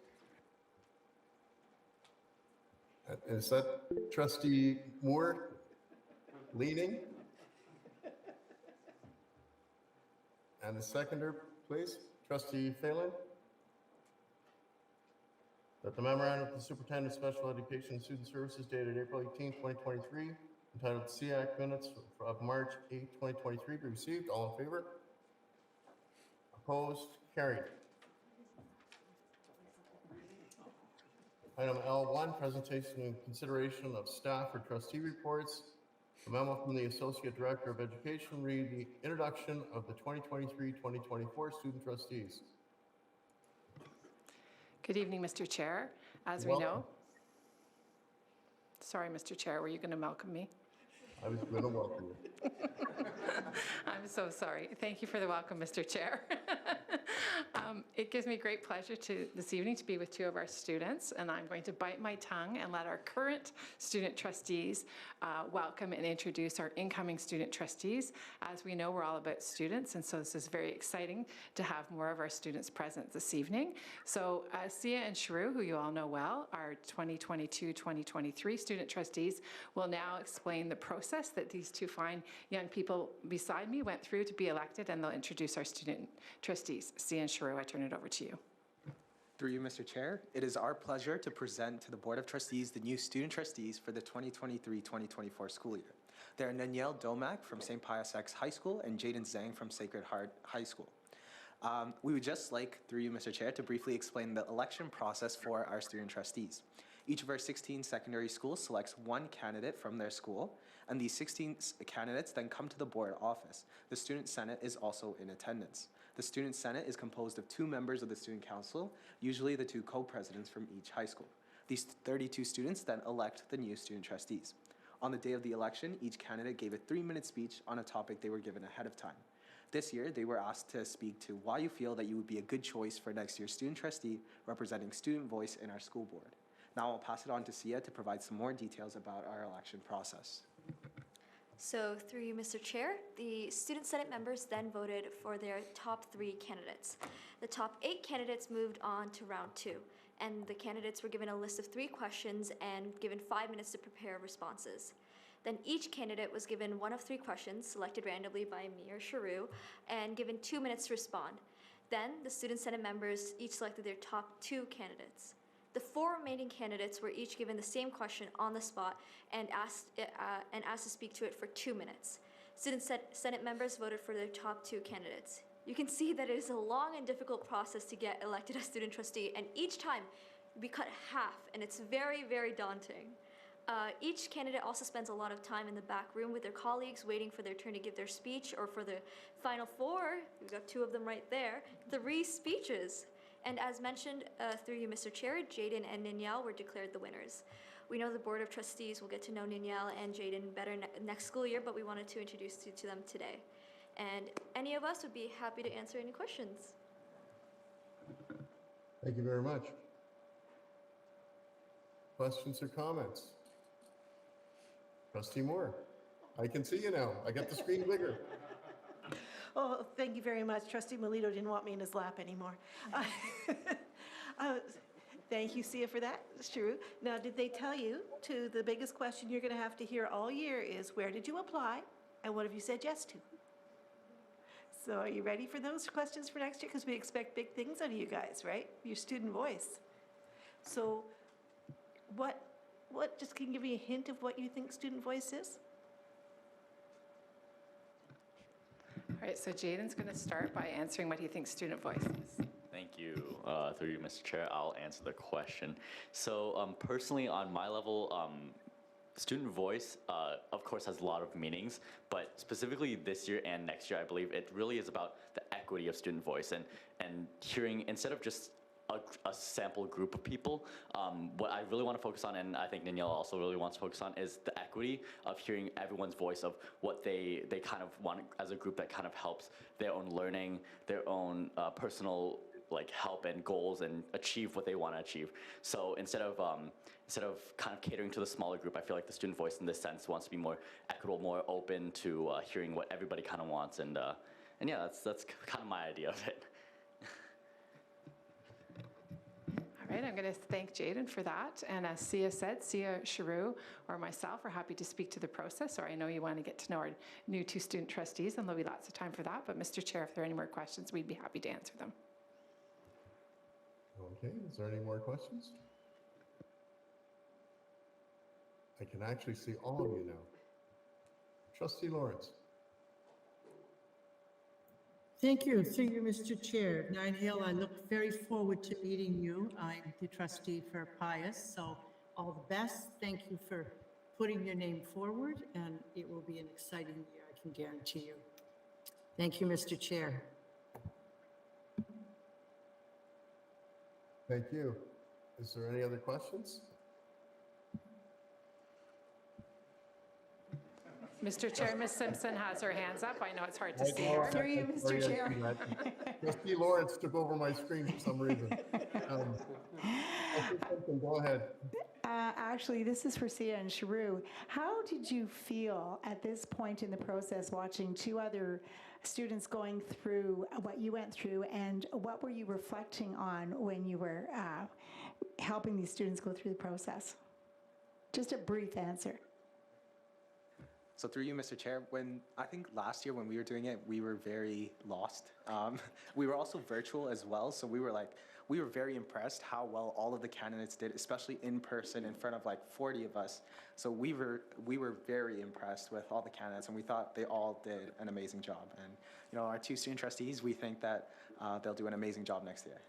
Is that Trustee Moore leading? And the seconder, please? Trustee Phelan? That the memorandum of the Superintendent of Special Education and Student Services dated April 18, 2023, entitled SEAC minutes of March 8, 2023 be received. All in favor? Opposed? Carried. Item L1, presentation and consideration of staff or trustee reports. A memo from the Associate Director of Education read the introduction of the 2023-2024 student trustees. Good evening, Mr. Chair. As we know, sorry, Mr. Chair, were you going to welcome me? I was going to welcome you. I'm so sorry. Thank you for the welcome, Mr. Chair. It gives me great pleasure this evening to be with two of our students, and I'm going to bite my tongue and let our current student trustees welcome and introduce our incoming student trustees. As we know, we're all about students, and so this is very exciting to have more of our students present this evening. So Sia and Shrew, who you all know well, our 2022-2023 student trustees, will now explain the process that these two fine young people beside me went through to be elected, and they'll introduce our student trustees. Sia and Shrew, I turn it over to you. Through you, Mr. Chair, it is our pleasure to present to the Board of Trustees the new student trustees for the 2023-2024 school year. They are Danielle Domack from St. Pius X High School and Jaden Zhang from Sacred Heart High School. We would just like, through you, Mr. Chair, to briefly explain the election process for our student trustees. Each of our 16 secondary schools selects one candidate from their school, and these 16 candidates then come to the board office. The Student Senate is also in attendance. The Student Senate is composed of 2 members of the Student Council, usually the 2 co-presidents from each high school. These 32 students then elect the new student trustees. On the day of the election, each candidate gave a 3-minute speech on a topic they were given ahead of time. This year, they were asked to speak to why you feel that you would be a good choice for next year's student trustee representing student voice in our school board. Now I'll pass it on to Sia to provide some more details about our election process. So through you, Mr. Chair, the Student Senate members then voted for their top 3 candidates. The top 8 candidates moved on to round 2, and the candidates were given a list of 3 questions and given 5 minutes to prepare responses. Then each candidate was given one of 3 questions, selected randomly by me or Shrew, and given 2 minutes to respond. Then the Student Senate members each selected their top 2 candidates. The 4 remaining candidates were each given the same question on the spot and asked to speak to it for 2 minutes. Student Senate members voted for their top 2 candidates. You can see that it is a long and difficult process to get elected as student trustee, and each time we cut half, and it's very, very daunting. Each candidate also spends a lot of time in the back room with their colleagues waiting for their turn to give their speech, or for the final 4, we've got 2 of them right there, 3 speeches. And as mentioned through you, Mr. Chair, Jaden and Ninyal were declared the winners. We know the Board of Trustees will get to know Ninyal and Jaden better next school year, but we wanted to introduce you to them today. And any of us would be happy to answer any questions. Thank you very much. Questions or comments? Trustee Moore, I can see you now. I got the screen bigger. Oh, thank you very much. Trustee Melito didn't want me in his lap anymore. Thank you, Sia, for that. It's true. Now, did they tell you the biggest question you're going to have to hear all year is, where did you apply and what have you said yes to? So are you ready for those questions for next year? Because we expect big things out of you guys, right? Your student voice. So just can you give me a hint of what you think student voice is? All right, so Jaden's going to start by answering what he thinks student voice is. Thank you. Through you, Mr. Chair, I'll answer the question. So personally, on my level, student voice, of course, has a lot of meanings, but specifically this year and next year, I believe it really is about the equity of student voice and hearing, instead of just a sample group of people, what I really want to focus on, and I think Danielle also really wants to focus on, is the equity of hearing everyone's voice of what they kind of want as a group that kind of helps their own learning, their own personal help and goals and achieve what they want to achieve. So instead of kind of catering to the smaller group, I feel like the student voice in this sense wants to be more equitable, more open to hearing what everybody kind of wants, and yeah, that's kind of my idea of it. All right, I'm going to thank Jaden for that. And as Sia said, Sia, Shrew, or myself are happy to speak to the process, or I know you want to get to know our new 2 student trustees, and there'll be lots of time for that. But Mr. Chair, if there are any more questions, we'd be happy to answer them. Okay, is there any more questions? I can actually see all of you now. Trustee Lawrence. Thank you. Through you, Mr. Chair. Nine Hill, I look very forward to meeting you. I'm the trustee for Pius, so all the best. Thank you for putting your name forward, and it will be an exciting year, I can guarantee you. Thank you, Mr. Chair. Thank you. Is there any other questions? Mr. Chair, Ms. Simpson has her hands up. I know it's hard to I see know, her. Through you, sorry, Mr. I Chair. see that. Trustee Lawrence took over my screen for some reason. Trustee Simpson, go ahead. Actually, this is for Sia and Sharu. How did you feel at this point in the process watching two other students going through what you went through, and what were you reflecting on when you were helping these students go through the process? Just a brief answer. So through you, Mr. Chair, I think last year when we were doing it, we were very lost. We were also virtual as well, so we were very impressed how well all of the candidates did, especially in person in front of like 40 of us. So we were very impressed with all the candidates, and we thought they all did an amazing job. And you know, our two student trustees, we think that they'll do an amazing job next year.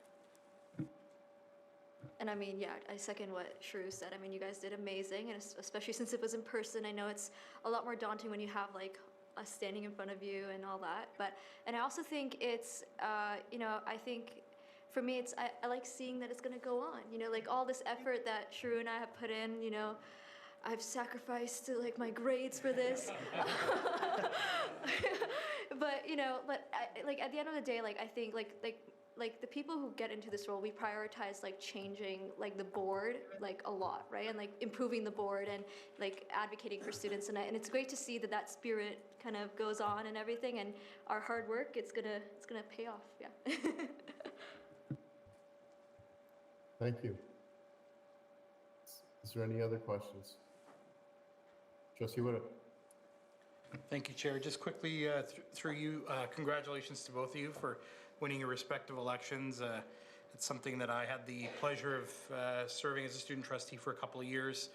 And I mean, yeah, I second what Shrew said. I mean, you guys did amazing, and especially since it was in person. I know it's a lot more daunting when you have like us standing in front of you and all that. And I also think it's, you know, I think for me, I like seeing that it's gonna go on. You know, like all this effort that Shrew and I have put in. You know, I've sacrificed like my grades for this. But you know, like at the end of the day, like I think like the people who get into this role, we prioritize like changing like the board like a lot, right? And like improving the board and like advocating for students. And it's great to see that spirit kind of goes on and everything. And our hard work, it's gonna pay off. Yeah. Thank you. Is there any other questions? Trustee Witt. Thank you, Chair. Just quickly through you, congratulations to both of you for winning your respective elections. It's something that I had the pleasure of serving as a student trustee for a couple of years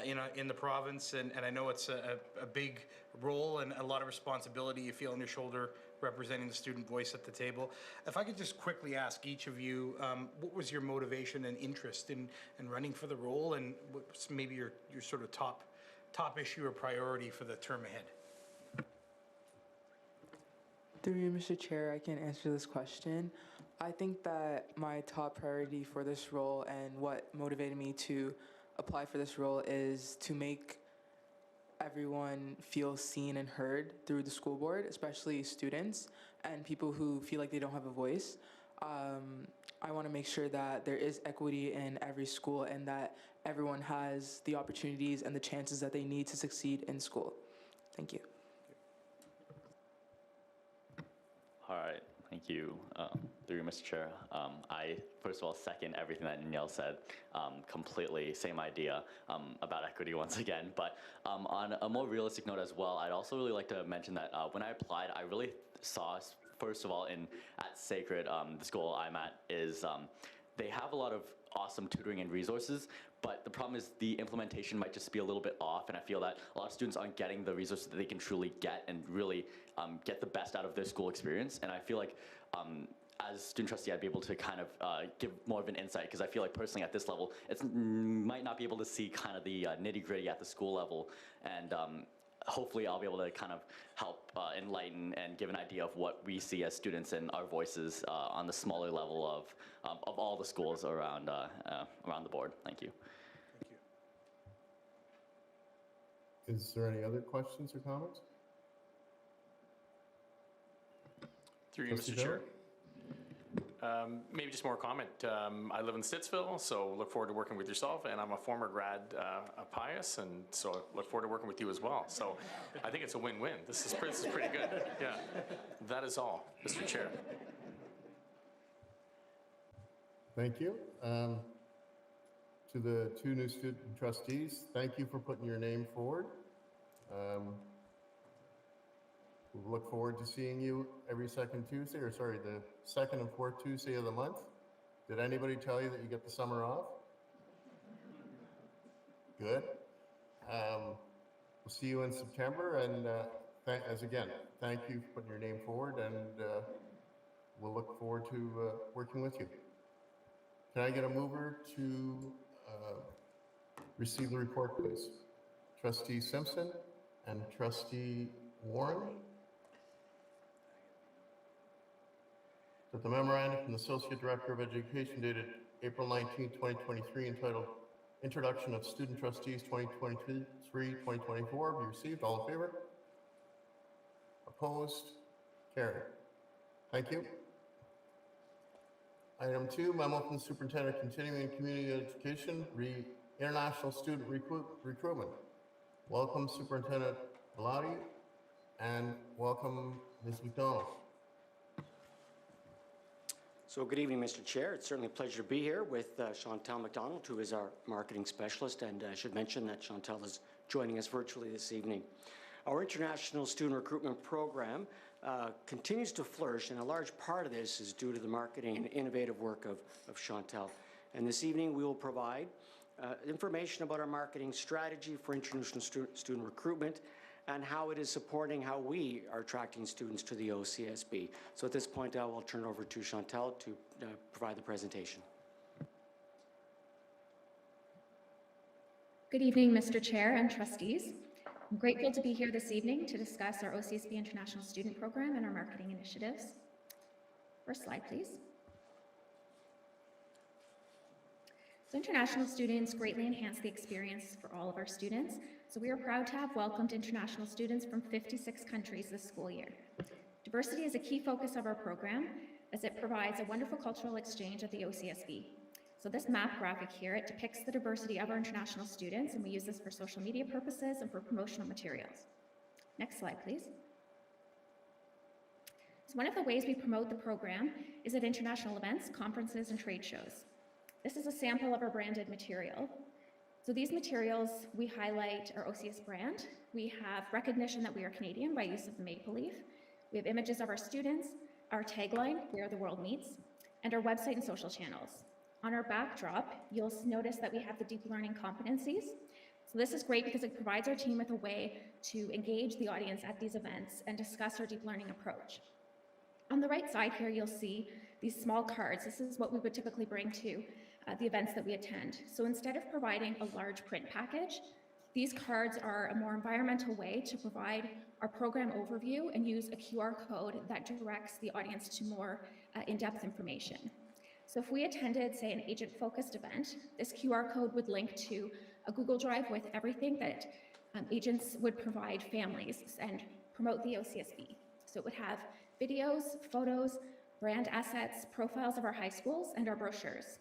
in the province, and I know it's a big role and a lot of responsibility you feel on your shoulder representing the student voice at the table. If I could just quickly ask each of you, what was your motivation and interest in running for the role, and what's maybe your sort of top issue or priority for the term ahead? Through you, Mr. Chair, I can answer this question. I think that my top priority for this role and what motivated me to apply for this role is to make everyone feel seen and heard through the school board, especially students and people who feel like they don't have a voice. I want to make sure that there is equity in every school and that everyone has the opportunities and the chances that they need to succeed in school. Thank you. All right, thank you. Through you, Mr. Chair. I, first of all, second everything that Danielle said. Completely, same idea about equity once again. But on a more realistic note as well, I'd also really like to mention that when I applied, I really saw, first of all, at Sacred, the school I'm at, is they have a lot of awesome tutoring and resources, but the problem is the implementation might just be a little bit off, and I feel that a lot of students aren't getting the resources that they can truly get and really get the best out of their school experience. And I feel like as student trustee, I'd be able to kind of give more of an insight, because I feel like personally at this level, it's might not be able to see kind of the nitty gritty at the school level, and hopefully I'll be able to kind of help enlighten and give an idea of what we see as students and our voices on the smaller level of all the schools around around the board. Thank you. Thank you. Is there any other questions or comments? Through you, Mr. Chair. Maybe just more comment. I live in Stittsville, so look forward to working with yourself, and I'm a former grad of Pius, and so look forward to working with you as well. So I think it's a win-win. This is pretty good. Yeah, that is all, Mr. Chair. Thank you. To the two new student trustees, thank you for putting your name forward. We look forward to seeing you every second Tuesday, or sorry, the second and fourth Tuesday of the month. Did anybody tell you that you get the summer off? Good. We'll see you in September, and thank you for putting your name forward, and we'll look forward to working with you. Can I get a mover to receive the report, please? Trustee Simpson and Trustee Warren. That the memorandum from the Associate Director of Education dated April 19, 2023, entitled Introduction of Student Trustees 2023-2024 be received. All in favor? Opposed? Carried. Thank you. Item 2, memo from the superintendent continuing community education, international student recruitment. Welcome Superintendent Bellotti and welcome Ms. McDonald. So good evening, Mr. Chair. It's certainly a pleasure to be here with Chantal McDonald, who is our marketing specialist, and I should mention that Chantal is joining us virtually this evening. Our international student recruitment program continues to flourish, and a large part of this is due to the marketing and innovative work of Chantal. And this evening we will provide information about our marketing strategy for international student recruitment and how it is supporting how we are attracting students to the OCSB. So at this point, I will turn it over to Chantal to provide the presentation. Good evening, Mr. Chair and trustees. I'm grateful to be here this evening to discuss our OCSB International Student Program and our marketing initiatives. First slide, please. So international students greatly enhance the experience for all of our students. So we are proud to have welcomed international students from 56 countries this school year. Diversity is a key focus of our program as it provides a wonderful cultural exchange at the OCSB. So this map graphic here, it depicts the diversity of our international students, and we use this for social media purposes and for promotional materials. Next slide, please. So one of the ways we promote the program is at international events, conferences, and trade shows. This is a sample of our branded material. So these materials, we highlight our OCS brand. We have recognition that we are Canadian by use of the maple leaf. We have images of our students, our tagline, where the world meets, and our website and social channels. On our backdrop, you'll notice that we have the deep learning competencies. So this is great because it provides our team with a way to engage the audience at these events and discuss our deep learning approach. On the right side here, you'll see these small cards. This is what we would typically bring to the events that we attend. So instead of providing a large print package, these cards are a more environmental way to provide our program overview and use a QR code that directs the audience to more in-depth information. So if we attended, say, an agent-focused event, this QR code would link to a Google Drive with everything that agents would provide families and promote the OCSB. So it would have videos, photos, brand assets, profiles of our high schools, and our brochures.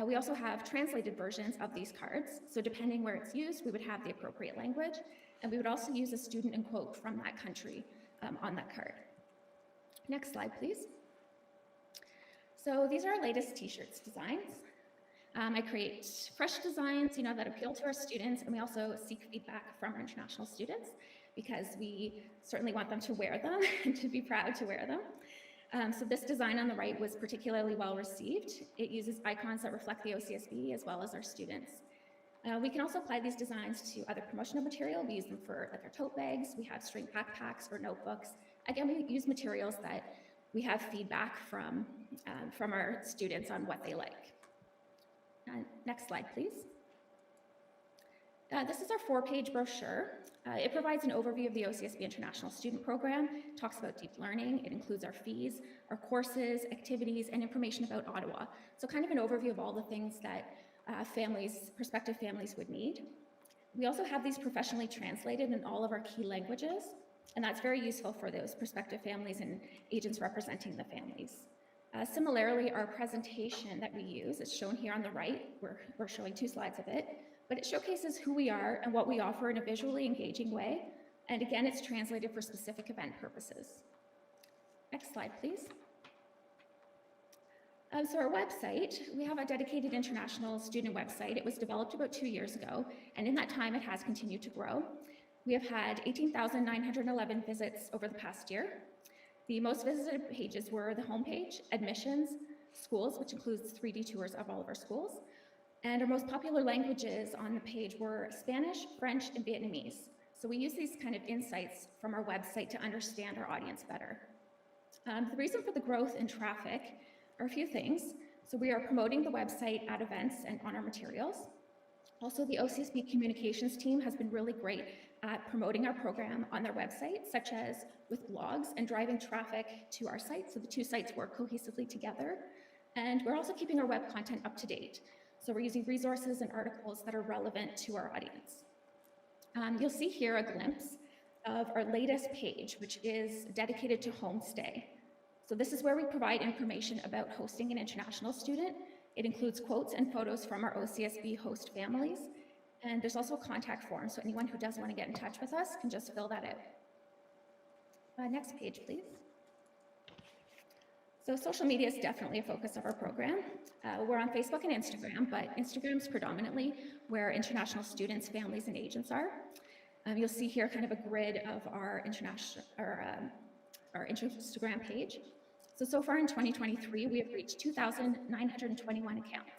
We also have translated versions of these cards. So depending where it's used, we would have the appropriate language, and we would also use a student and quote from that country on that card. Next slide, please. So these are our latest t-shirts designs. I create fresh designs, that appeal to our students, and we also seek feedback from our international students because we certainly want them to wear them and to be proud to wear them. So this design on the right was particularly well received. It uses icons that reflect the OCSB as well as our students. We can also apply these designs to other promotional material. We use them for our tote bags. We have string backpacks or notebooks. Again, we use materials that we have feedback from our students on what they like. Next slide, please. This is our 4-page brochure. It provides an overview of the OCSB International Student Program, talks about deep learning, it includes our fees, our courses, activities, and information about Ottawa. So kind of an overview of all the things that prospective families would need. We also have these professionally translated in all of our key languages, and that's very useful for those prospective families and agents representing the families. Similarly, our presentation that we use is shown here on the right. We're showing 2 slides of it, but it showcases who we are and what we offer in a visually engaging way. And again, it's translated for specific event purposes. Next slide, please. So our website, we have a dedicated international student website. It was developed about 2 years ago, and in that time, it has continued to grow. We have had 18,911 visits over the past year. The most visited pages were the homepage, admissions, schools, which includes 3D tours of all of our schools. And our most popular languages on the page were Spanish, French, and Vietnamese. So we use these kind of insights from our website to understand our audience better. The reason for the growth in traffic are a few things. So we are promoting the website at events and on our materials. Also, the OCSB communications team has been really great at promoting our program on their website, such as with blogs and driving traffic to our site, so the 2 sites work cohesively together. And we're also keeping our web content up to date. So we're using resources and articles that are relevant to our audience. You'll see here a glimpse of our latest page, which is dedicated to homestay. So this is where we provide information about hosting an international student. It includes quotes and photos from our OCSB host families. And there's also a contact form, so anyone who does want to get in touch with us can just fill that out. Next page, please. So social media is definitely a focus of our program. We're on Facebook and Instagram, but Instagram is predominantly where international students, families, and agents are. You'll see here kind of a grid of our our Instagram page. So far in 2023, we have reached 2,921 accounts.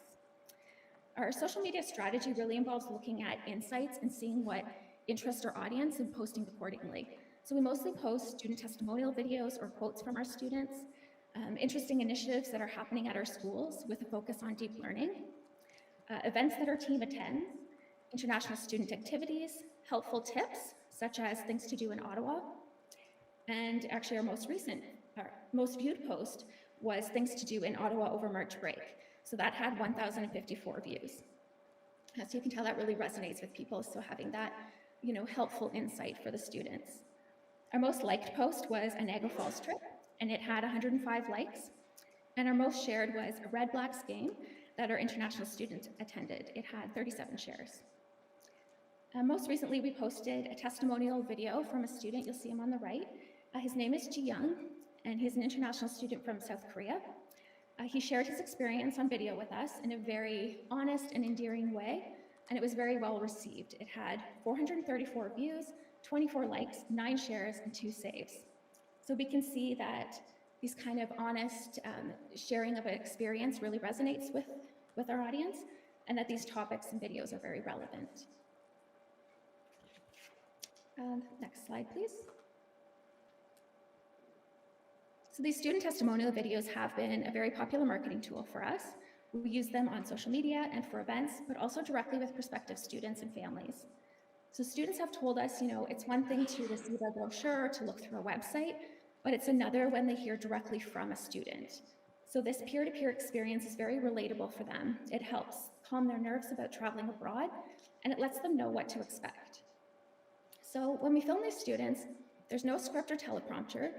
Our social media strategy really involves looking at insights and seeing what interests our audience and posting accordingly. So we mostly post student testimonial videos or quotes from our students, interesting initiatives that are happening at our schools with a focus on deep learning, events that our team attends, international student activities, helpful tips, such as things to do in Ottawa. And actually our most viewed post was things to do in Ottawa over March break. So that had 1,054 views. So you can tell that really resonates with people, so having that, helpful insight for the students. Our most liked post was a Niagara Falls trip, and it had 105 likes. And our most shared was a Red Blacks game that our international student attended. It had 37 shares. Most recently, we posted a testimonial video from a student. You'll see him on the right. His name is Ji Young, and he's an international student from South Korea. He shared his experience on video with us in a very honest and endearing way, and it was very well received. It had 434 views, 24 likes, 9 shares, and 2 saves. So we can see that these kind of honest sharing of an experience really resonates with our audience, and that these topics and videos are very relevant. Next slide, please. So these student testimonial videos have been a very popular marketing tool for us. We use them on social media and for events, but also directly with prospective students and families. So students have told us, it's one thing to receive a brochure, to look through a website, but it's another when they hear directly from a student. So this peer-to-peer experience is very relatable for them. It helps calm their nerves about traveling abroad, and it lets them know what to expect. So when we film these students, there's no script or teleprompter.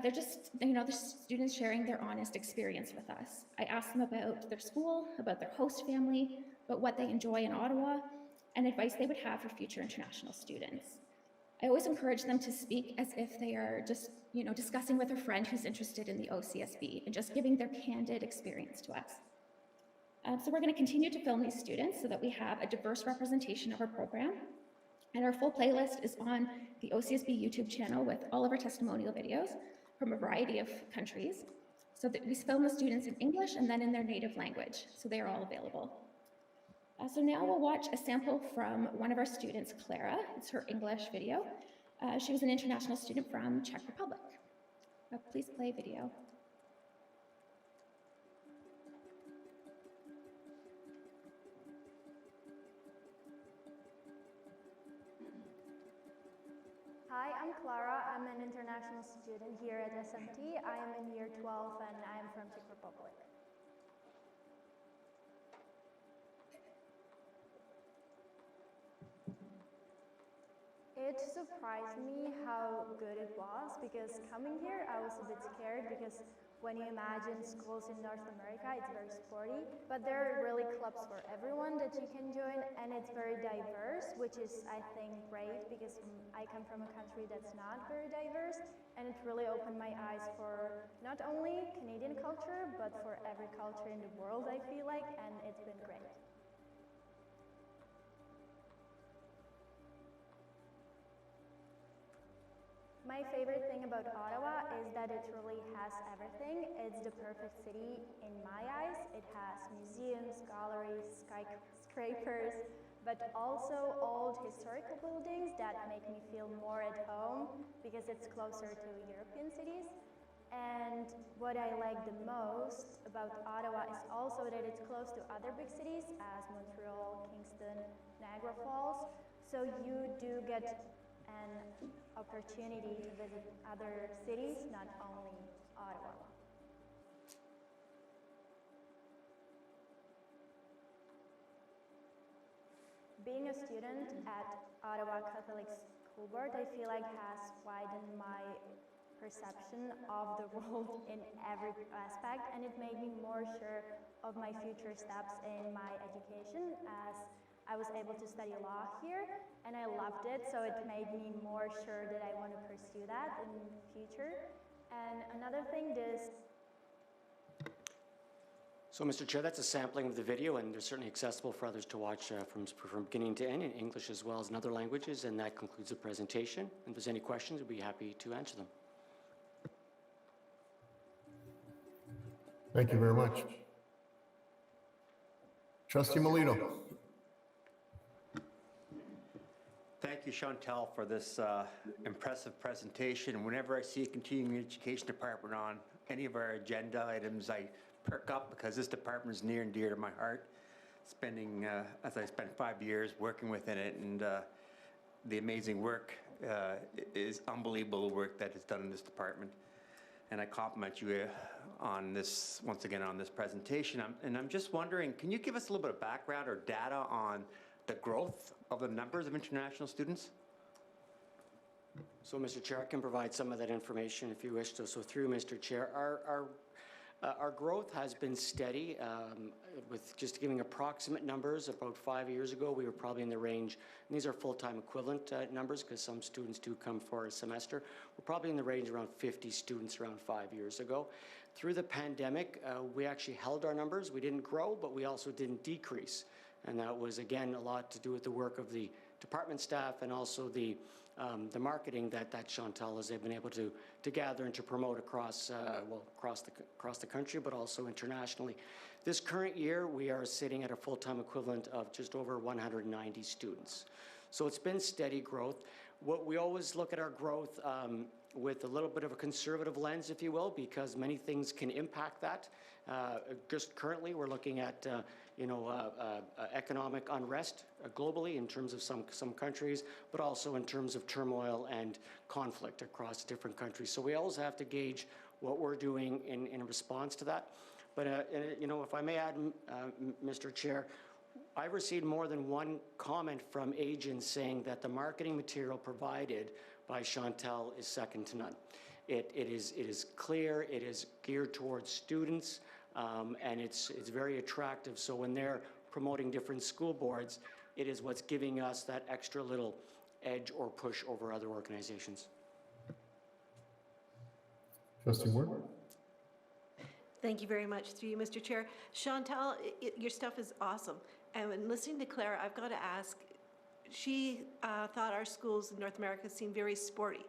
They're just, the students sharing their honest experience with us. I ask them about their school, about their host family, about what they enjoy in Ottawa, and advice they would have for future international students. I always encourage them to speak as if they are just, discussing with a friend who's interested in the OCSB and just giving their candid experience to us. So we're going to continue to film these students so that we have a diverse representation of our program. And our full playlist is on the OCSB YouTube channel with all of our testimonial videos from a variety of countries. So that we film the students in English and then in their native language, so they are all available. So now we'll watch a sample from one of our students, Clara. It's her English video. She was an international student from Czech Republic. Please play video. Hi, I'm Clara. I'm an international student here at SMT. I am in year 12 and I am from Czech Republic. It surprised me how good it was because coming here I was a bit scared because when you imagine schools in North America, it's very sporty, but there are really clubs for everyone that you can join, and it's very diverse, which is, I think, great because I come from a country that's not very diverse, and it really opened my eyes for not only Canadian culture, but for every culture in the world, I feel like, and it's been great. My favorite thing about Ottawa is that it really has everything. It's the perfect city in my eyes. It has museums, galleries, skyscrapers, but also old historical buildings that make me feel more at home because it's closer to European cities. And what I like the most about Ottawa is also that it's close to other big cities as Montreal, Kingston, Niagara Falls. So you do get an opportunity to visit other cities, not only Ottawa. Being a student at Ottawa Catholic school board, I feel like has widened my perception of the world in every aspect, and it made me more sure of my future steps in my education, as I was able to study law here and I loved it, so it made me more sure that I want to pursue that in the future. And another thing is, So, Mr. Chair, that's a sampling of the video, and they're certainly accessible for others to watch from beginning to end in English as well as in other languages, and that concludes the presentation. And if there's any questions, we'd be happy to answer them. Thank you very much. Trustee Melito. Thank you, Chantal, for this impressive presentation. Whenever I see a continuing education department on any of our agenda items, I perk up because this department is near and dear to my heart. Spending, as I spent 5 years working within it, and the amazing work is unbelievable work that is done in this department. And I compliment you on this, once again, on this presentation. I'm just wondering, can you give us a little bit of background or data on the growth of the numbers of international students? So, Mr. Chair, I can provide some of that information if you wish to. So through Mr. Chair, our growth has been steady. With just giving approximate numbers, about 5 years ago, we were probably in the range, and these are full-time equivalent numbers because some students do come for a semester. We're probably in the range around 50 students around 5 years ago. Through the pandemic, we actually held our numbers. We didn't grow, but we also didn't decrease. And that was, again, a lot to do with the work of the department staff and also the marketing that Chantal has been able to gather and to promote across the country, but also internationally. This current year, we are sitting at a full-time equivalent of just over 190 students. So it's been steady growth. What we always look at our growth with a little bit of a conservative lens, if you will, because many things can impact that. Just currently, we're looking at economic unrest globally in terms of some countries, but also in terms of turmoil and conflict across different countries. So we always have to gauge what we're doing in response to that. But if I may add, Mr. Chair, I've received more than one comment from agents saying that the marketing material provided by Chantal is second to none. It is clear, it is geared towards students, and it's very attractive. So when they're promoting different school boards, it is what's giving us that extra little edge or push over other organizations. Trustee Ward. Thank you very much through you, Mr. Chair. Chantal, your stuff is awesome. And when listening to Claire, I've got to ask, she thought our schools in North America seemed very sporty.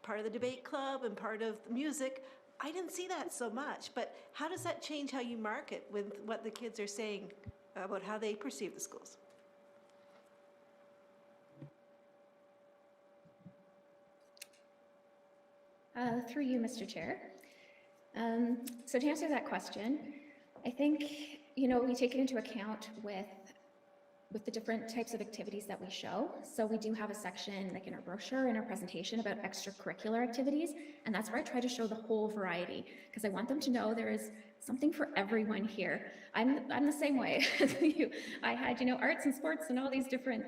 Part of the debate club and part of the music. I didn't see that so much, but how does that change how you market with what the kids are saying about how they perceive the schools? Through you, Mr. Chair. So to answer that question, I think, we take it into account with the different types of activities that we show. So we do have a section, like in our brochure, in our presentation, about extracurricular activities, and that's where I try to show the whole variety, because I want them to know there is something for everyone here. I'm the same way as you. I had, arts and sports and all these different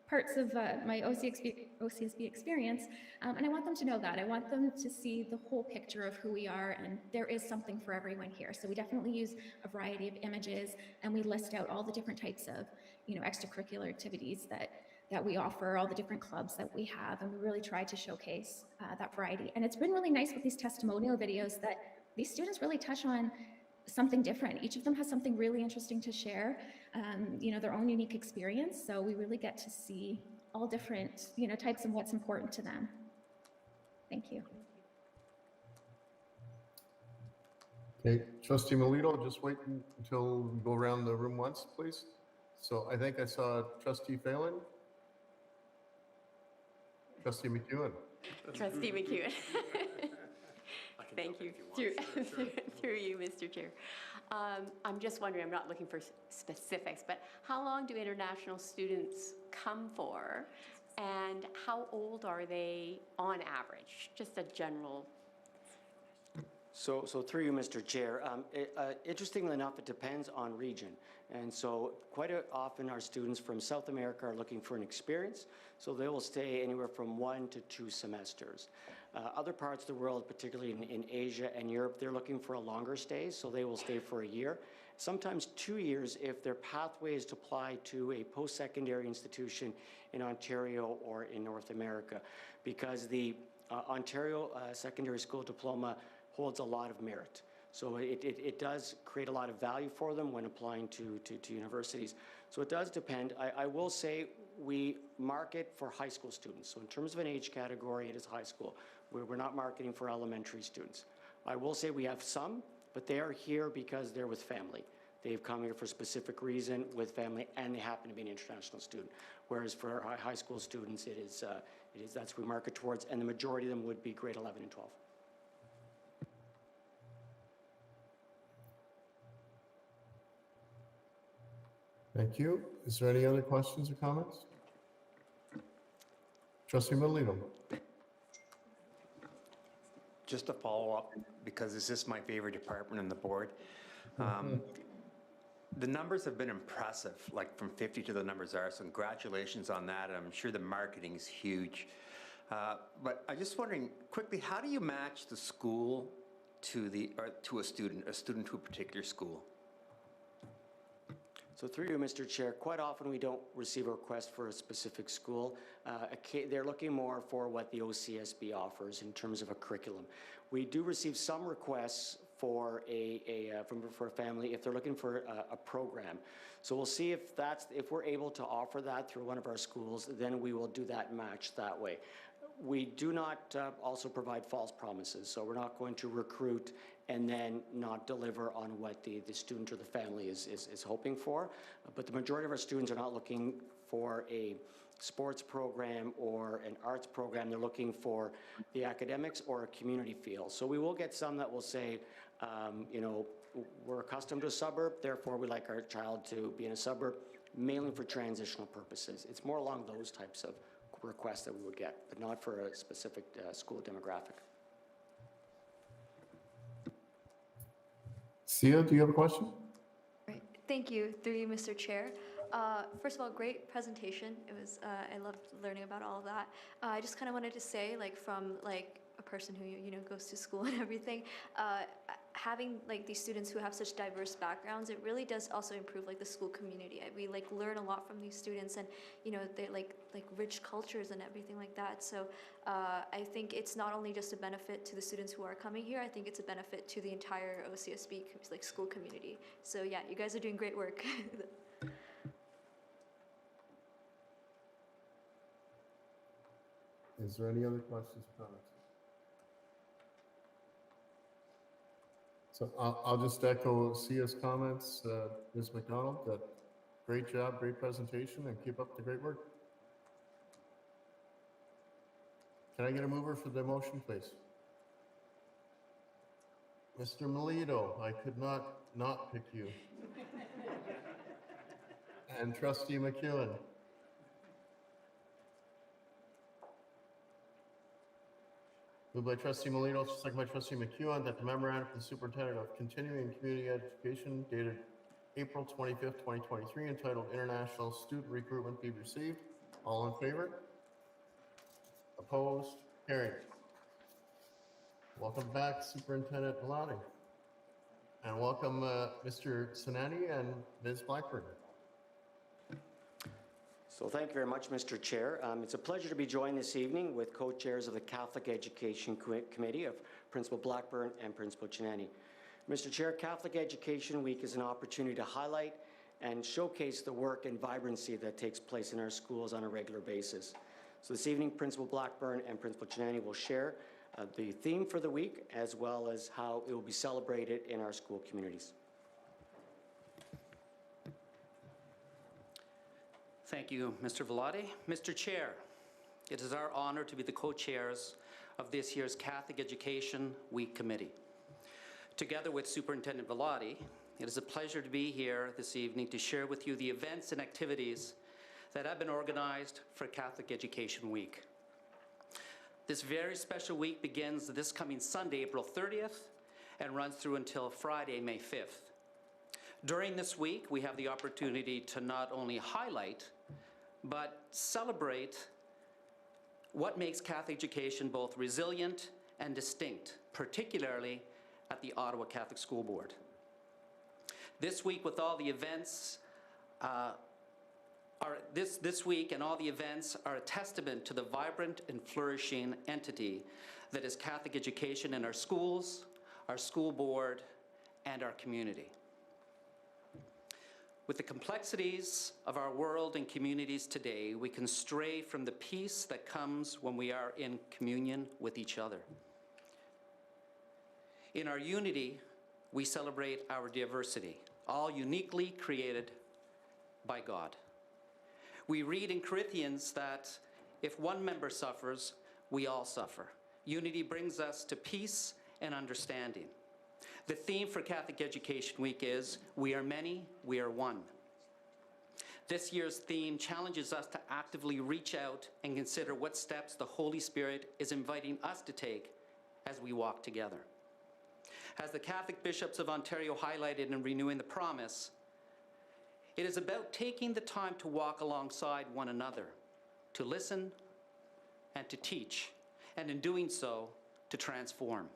parts of my OCSB experience, and I want them to know that. I want them to see the whole picture of who we are, and there is something for everyone here. So we definitely use a variety of images, and we list out all the different types of extracurricular activities that we offer, all the different clubs that we have, and we really try to showcase that variety. And it's been really nice with these testimonial videos that these students really touch on something different. Each of them has something really interesting to share, their own unique experience. So we really get to see all different, types of what's important to them. Thank you. Okay, Trustee Melito, just wait until we go around the room once, please. So I think I saw Trustee Phelan. Trustee McEwen. Trustee McEwen. Thank you. Through you, Mr. Chair. I'm just wondering, I'm not looking for specifics, but how long do international students come for, and how old are they on average? Just a general. So through you, Mr. Chair, interestingly enough, it depends on region. And so quite often our students from South America are looking for an experience, so they will stay anywhere from 1 to 2 semesters. Other parts of the world, particularly in Asia and Europe, they're looking for a longer stay, so they will stay for a year. Sometimes 2 years if their pathway is to apply to a post-secondary institution in Ontario or in North America, because the Ontario Secondary School Diploma holds a lot of merit. So it does create a lot of value for them when applying to universities. So it does depend. I will say we market for high school students. So in terms of an age category, it is high school. We're not marketing for elementary students. I will say we have some, but they are here because they're with family. They've come here for a specific reason with family, and they happen to be an international student. Whereas for our high school students, that's what we market towards, and the majority of them would be grade 11 and 12. Thank you. Is there any other questions or comments? Trustee Melito. Just to follow up, because this is my favorite department on the board. The numbers have been impressive, like from 50 to the numbers are, so congratulations on that. I'm sure the marketing is huge. But I'm just wondering, quickly, how do you match the school to a student to a particular school? So through you, Mr. Chair, quite often we don't receive a request for a specific school. They're looking more for what the OCSB offers in terms of a curriculum. We do receive some requests for for a family if they're looking for a program. So we'll see if we're able to offer that through one of our schools, then we will do that match that way. We do not also provide false promises, so we're not going to recruit and then not deliver on what the student or the family is hoping for. But the majority of our students are not looking for a sports program or an arts program. They're looking for the academics or a community feel. So we will get some that will say, you know, we're accustomed to a suburb, therefore we like our child to be in a suburb, mainly for transitional purposes. It's more along those types of requests that we would get, but not for a specific school demographic. Sia, do you have a question? Right. Thank you, through you, Mr. Chair. First of all, great presentation. It was, I loved learning about all of that. I just kind of wanted to say, like, from like a person who goes to school and everything, having like these students who have such diverse backgrounds, it really does also improve like the school community. We like learn a lot from these students, and they like rich cultures and everything like that. So I think it's not only just a benefit to the students who are coming here. I think it's a benefit to the entire OCSB like school community. So yeah, you guys are doing great work. Is there any other questions or comments? So I'll just echo Sia's comments, Ms. McDonald, that great job, great presentation, and keep up the great work. Can I get a mover for the motion, please? Mr. Melito, I could not pick you. And Trustee McEwen. Moved by Trustee Melito, second by Trustee McEwen, that the memorandum from the Superintendent of Continuing Community Education dated April 25th, 2023, entitled International Student Recruitment be received. All in favor? Opposed? Carried. Welcome back, Superintendent Bellotti. And welcome Mr. Sinani and Ms. Blackburn. So thank you very much, Mr. Chair. It's a pleasure to be joined this evening with co-chairs of the Catholic Education Committee of Principal Blackburn and Principal Chinani. Mr. Chair, Catholic Education Week is an opportunity to highlight and showcase the work and vibrancy that takes place in our schools on a regular basis. So this evening, Principal Blackburn and Principal Chinani will share the theme for the week, as well as how it will be celebrated in our school communities. Thank you, Mr. Bellotti. Mr. Chair, it is our honor to be the co-chairs of this year's Catholic Education Week Committee. Together with Superintendent Bellotti, it is a pleasure to be here this evening to share with you the events and activities that have been organized for Catholic Education Week. This very special week begins this coming Sunday, April 30th, and runs through until Friday, May 5th. During this week, we have the opportunity to not only highlight, but celebrate what makes Catholic education both resilient and distinct, particularly at the Ottawa Catholic School Board. This week, with all the events, this week and all the events are a testament to the vibrant and flourishing entity that is Catholic education in our schools, our school board, and our community. With the complexities of our world and communities today, we can stray from the peace that comes when we are in communion with each other. In our unity, we celebrate our diversity, all uniquely created by God. We read in Corinthians that if one member suffers, we all suffer. Unity brings us to peace and understanding. The theme for Catholic Education Week is, "We are many, we are one." This year's theme challenges us to actively reach out and consider what steps the Holy Spirit is inviting us to take as we walk together. As the Catholic Bishops of Ontario highlighted in Renewing the Promise, it is about taking the time to walk alongside one another, to listen and to teach, and in doing so, to transform.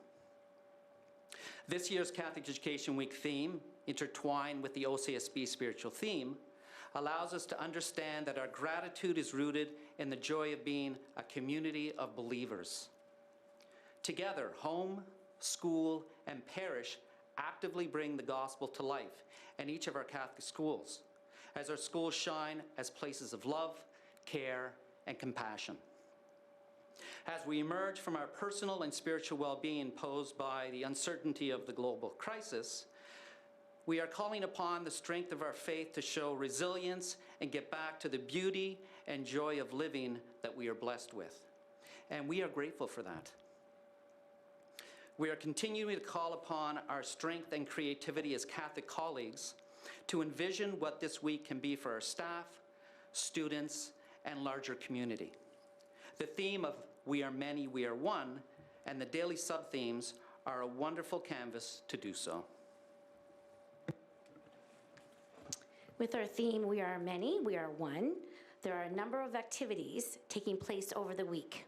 This year's Catholic Education Week theme, intertwined with the OCSB spiritual theme, allows us to understand that our gratitude is rooted in the joy of being a community of believers. Together, home, school, and parish actively bring the gospel to life in each of our Catholic schools, as our schools shine as places of love, care, and compassion. As we emerge from our personal and spiritual well-being posed by the uncertainty of the global crisis, we are calling upon the strength of our faith to show resilience and get back to the beauty and joy of living that we are blessed with. And we are grateful for that. We are continuing to call upon our strength and creativity as Catholic colleagues to envision what this week can be for our staff, students, and larger community. The theme of "We are many, we are one," and the daily sub-themes are a wonderful canvas to do so. With our theme, "We are many, we are one," there are a number of activities taking place over the week.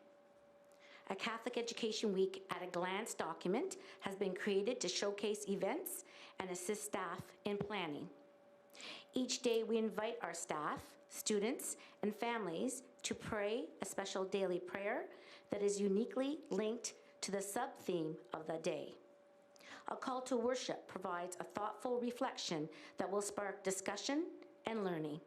A Catholic Education Week at a Glance document has been created to showcase events and assist staff in planning. Each day we invite our staff, students, and families to pray a special daily prayer that is uniquely linked to the sub-theme of the day. A call to worship provides a thoughtful reflection that will spark discussion and learning.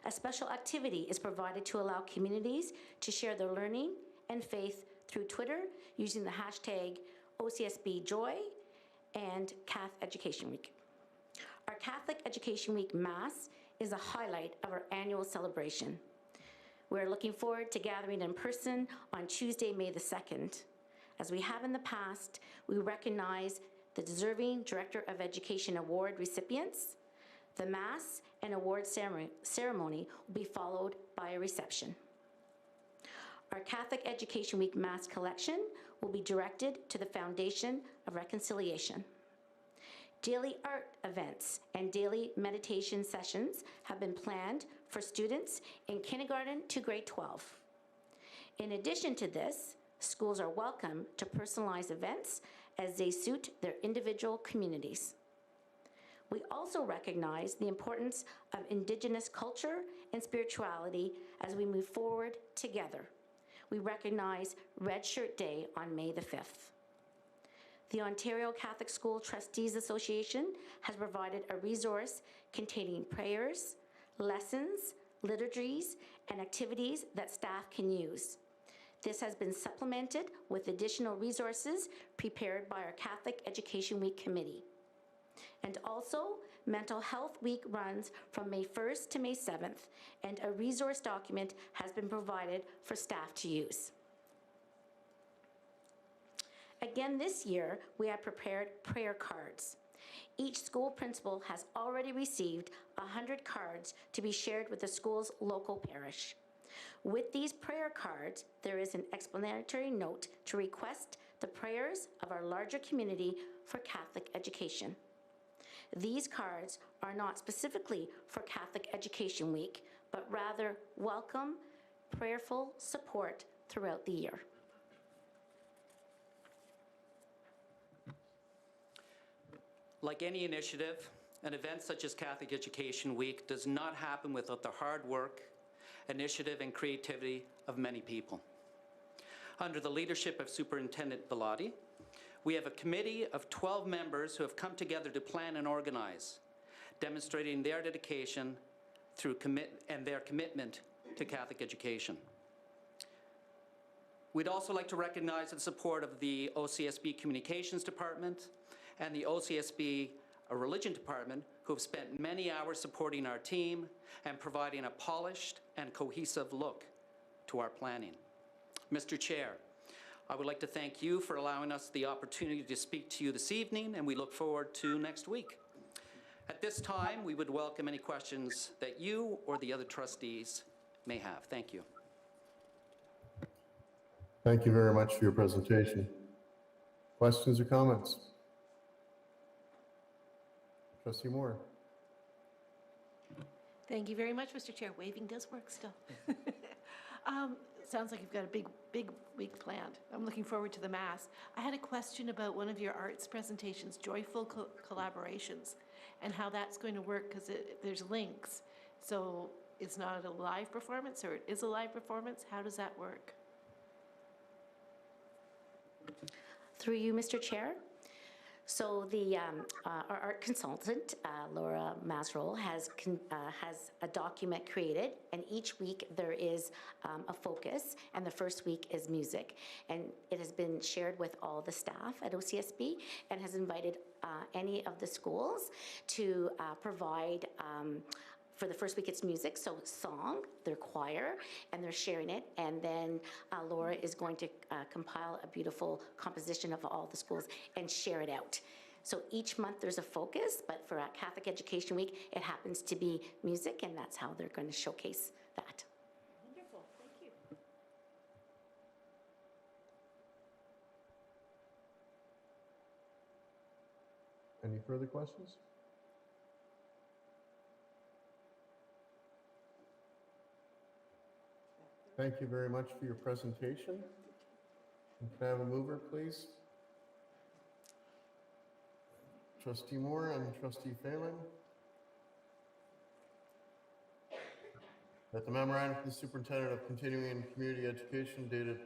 A special activity is provided to allow communities to share their learning and faith through Twitter using the hashtag OCSBJoy and Cath Education Week. Our Catholic Education Week Mass is a highlight of our annual celebration. We're looking forward to gathering in person on Tuesday, May the 2nd. As we have in the past, we recognize the deserving Director of Education Award recipients. The Mass and award ceremony will be followed by a reception. Our Catholic Education Week Mass collection will be directed to the Foundation of Reconciliation. Daily art events and daily meditation sessions have been planned for students in kindergarten to grade 12. In addition to this, schools are welcome to personalize events as they suit their individual communities. We also recognize the importance of Indigenous culture and spirituality as we move forward together. We recognize Red Shirt Day on May the 5th. The Ontario Catholic School Trustees Association has provided a resource containing prayers, lessons, liturgies, and activities that staff can use. This has been supplemented with additional resources prepared by our Catholic Education Week Committee. And also, Mental Health Week runs from May 1st to May 7th, and a resource document has been provided for staff to use. Again this year, we have prepared prayer cards. Each school principal has already received 100 cards to be shared with the school's local parish. With these prayer cards, there is an explanatory note to request the prayers of our larger community for Catholic education. These cards are not specifically for Catholic Education Week, but rather welcome, prayerful support throughout the year. Like any initiative, an event such as Catholic Education Week does not happen without the hard work, initiative, and creativity of many people. Under the leadership of Superintendent Bellotti, we have a committee of 12 members who have come together to plan and organize, demonstrating their dedication and their commitment to Catholic education. We'd also like to recognize the support of the OCSB Communications Department and the OCSB Religion Department, who have spent many hours supporting our team and providing a polished and cohesive look to our planning. Mr. Chair, I would like to thank you for allowing us the opportunity to speak to you this evening, and we look forward to next week. At this time, we would welcome any questions that you or the other trustees may have. Thank you. Thank you very much for your presentation. Questions or comments? Trustee Moore. Thank you very much, Mr. Chair. Waving does work still. Sounds like you've got a big week planned. I'm looking forward to the Mass. I had a question about one of your arts presentations, Joyful Collaborations, and how that's going to work, because there's links. So it's not a live performance, or it is a live performance? How does that work? Through you, Mr. Chair. So our art consultant, Laura Masrol, has a document created, and each week there is a focus, and the first week is music. And it has been shared with all the staff at OCSB and has invited any of the schools to provide for the first week, it's music, so song, their choir, and they're sharing it. And then Laura is going to compile a beautiful composition of all the schools and share it out. So each month there's a focus, but for Catholic Education Week, it happens to be music, and that's how they're going to showcase that. Wonderful, thank you. Any further questions? Thank you very much for your presentation. Can I have a mover, please? Trustee Moore and Trustee Phelan. That the memorandum from the Superintendent of Continuing Community Education dated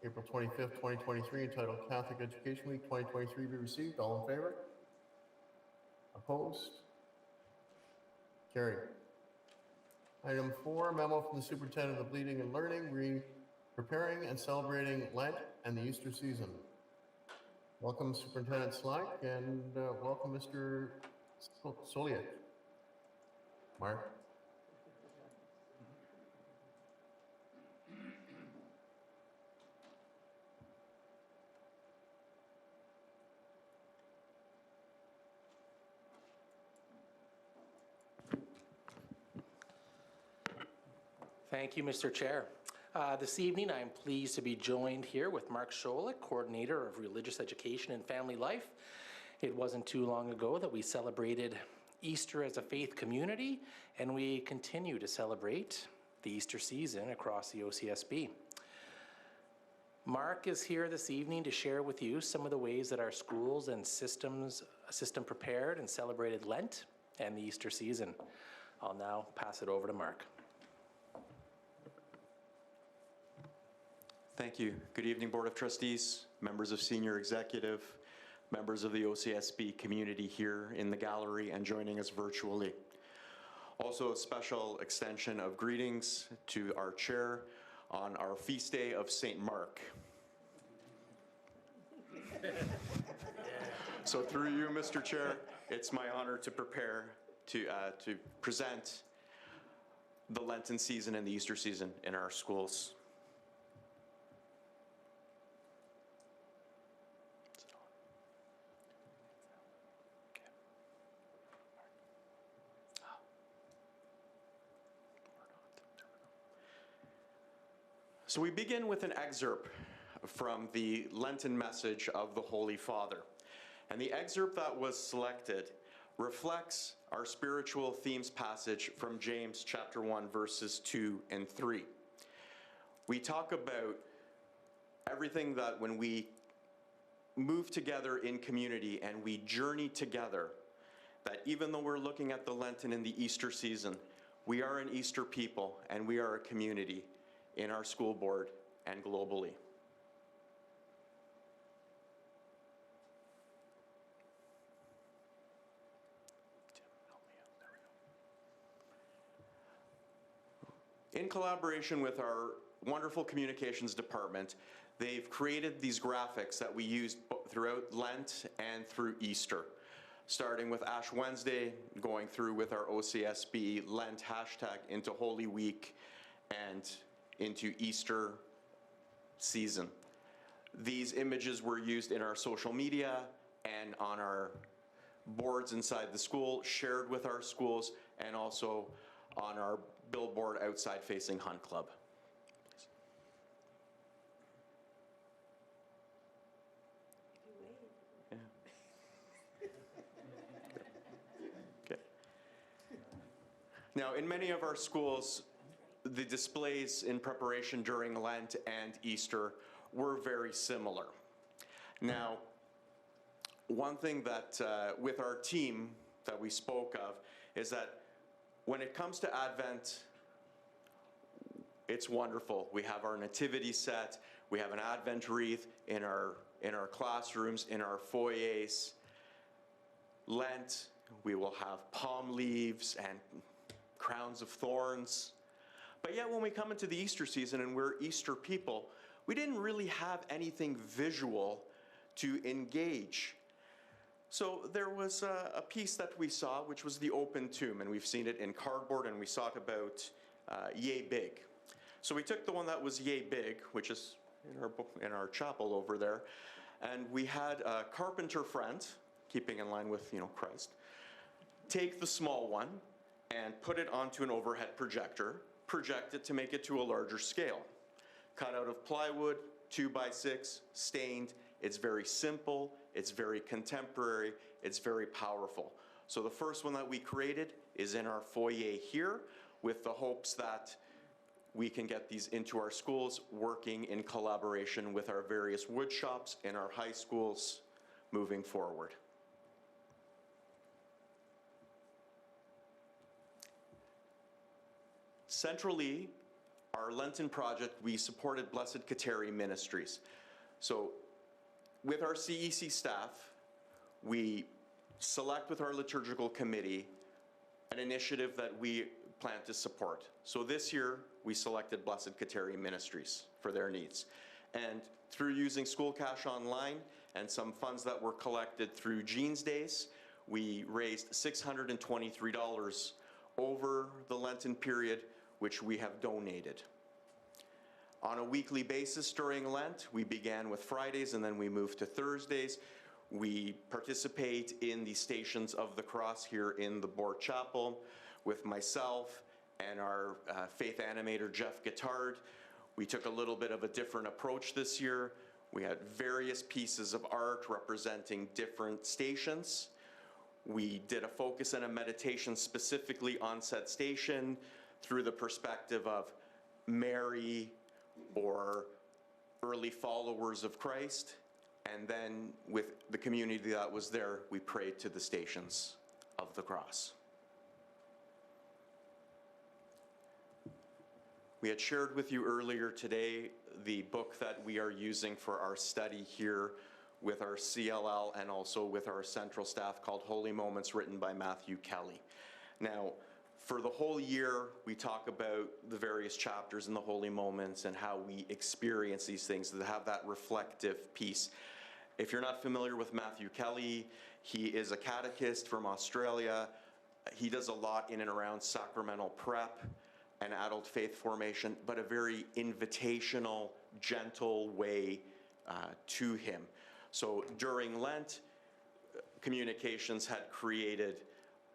April 25th, 2023, entitled Catholic Education Week 2023 be received. All in favor? Opposed? Carried. Item 4, memo from the Superintendent of Leading and Learning, preparing and celebrating Lent and the Easter season. Welcome, Superintendent Slack, and welcome, Mr. Soliak. Mark. Thank you, Mr. Chair. This evening, I am pleased to be joined here with Mark Scholik, Coordinator of Religious Education and Family Life. It wasn't too long ago that we celebrated Easter as a faith community, and we continue to celebrate the Easter season across the OCSB. Mark is here this evening to share with you some of the ways that our schools and system prepared and celebrated Lent and the Easter season. I'll now pass it over to Mark. Thank you. Good evening, Board of Trustees, members of Senior Executive, members of the OCSB community here in the gallery and joining us virtually. Also, a special extension of greetings to our chair on our feast day of St. Mark. So through you, Mr. Chair, it's my honor to prepare to present the Lenten season and the Easter season in our schools. So we begin with an excerpt from the Lenten message of the Holy Father. And the excerpt that was selected reflects our spiritual themes passage from James chapter 1, verses 2 and 3. We talk about everything that when we move together in community and we journey together, that even though we're looking at the Lenten and the Easter season, we are an Easter people and we are a community in our school board and globally. In collaboration with our wonderful communications department, they've created these graphics that we use throughout Lent and through Easter, starting with Ash Wednesday, going through with our OCSB Lent hashtag into Holy Week and into Easter season. These images were used in our social media and on our boards inside the school, shared with our schools, and also on our billboard outside facing Hunt Club. Yeah. Okay. Now, in many of our schools, the displays in preparation during Lent and Easter were very similar. Now, one thing that with our team that we spoke of is that when it comes to Advent, it's wonderful. We have our nativity set, we have an Advent wreath in our classrooms, in our foyers. Lent, we will have palm leaves and crowns of thorns. But yet when we come into the Easter season and we're Easter people, we didn't really have anything visual to engage. So there was a piece that we saw, which was the open tomb, and we've seen it in cardboard, and we saw it about yay big. So we took the one that was yay big, which is in our chapel over there, and we had a carpenter friend, keeping in line with Christ, take the small one and put it onto an overhead projector, project it to make it to a larger scale. Cut out of plywood, 2x6, stained. It's very simple, it's very contemporary, it's very powerful. So the first one that we created is in our foyer here, with the hopes that we can get these into our schools, working in collaboration with our various wood shops in our high schools moving forward. Centrally, our Lenten project, we supported Blessed Kateri Ministries. So with our CEC staff, we select with our liturgical committee an initiative that we plan to support. So this year, we selected Blessed Kateri Ministries for their needs. And through using School Cash Online and some funds that were collected through Jeans Days, we raised $623 over the Lenten period, which we have donated. On a weekly basis during Lent, we began with Fridays and then we moved to Thursdays. We participate in the Stations of the Cross here in the Board Chapel with myself and our faith animator, Jeff Guittard. We took a little bit of a different approach this year. We had various pieces of art representing different stations. We did a focus and a meditation specifically on said station through the perspective of Mary or early followers of Christ. And then with the community that was there, we prayed to the Stations of the Cross. We had shared with you earlier today the book that we are using for our study here with our CLL and also with our central staff, called Holy Moments, written by Matthew Kelly. Now, for the whole year, we talk about the various chapters in the Holy Moments and how we experience these things, that have that reflective piece. If you're not familiar with Matthew Kelly, he is a catechist from Australia. He does a lot in and around sacramental prep and adult faith formation, but a very invitational, gentle way to him. So during Lent, communications had created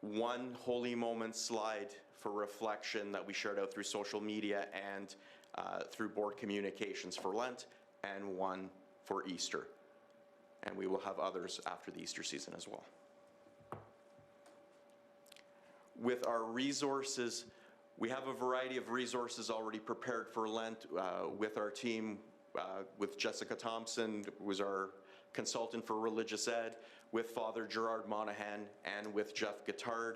one Holy Moment slide for reflection that we shared out through social media and through board communications for Lent, and one for Easter. and we will have others after the Easter season as well. With our resources, we have a variety of resources already prepared for Lent with our team, with Jessica Thompson, who was our consultant for religious ed, with Father Gerard Monahan, and with Jeff Guittard.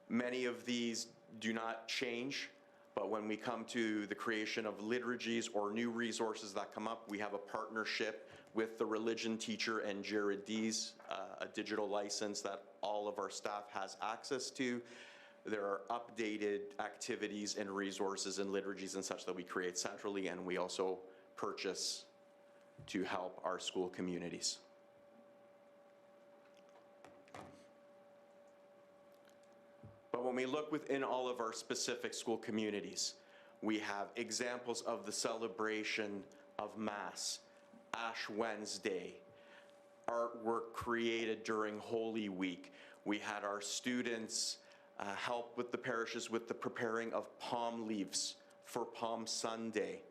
Many of these do not change, but when we come to the creation of liturgies or new resources that come up, we have a partnership with the religion teacher and Jared Dees, a digital license that all of our staff has access to. There are updated activities and resources and liturgies and such that we create centrally, and we also purchase to help our school communities. But when we look within all of our specific school communities, we have examples of the celebration of Mass, Ash Wednesday, artwork created during Holy Week. We had our students help with the parishes with the preparing of palm leaves for Palm Sunday,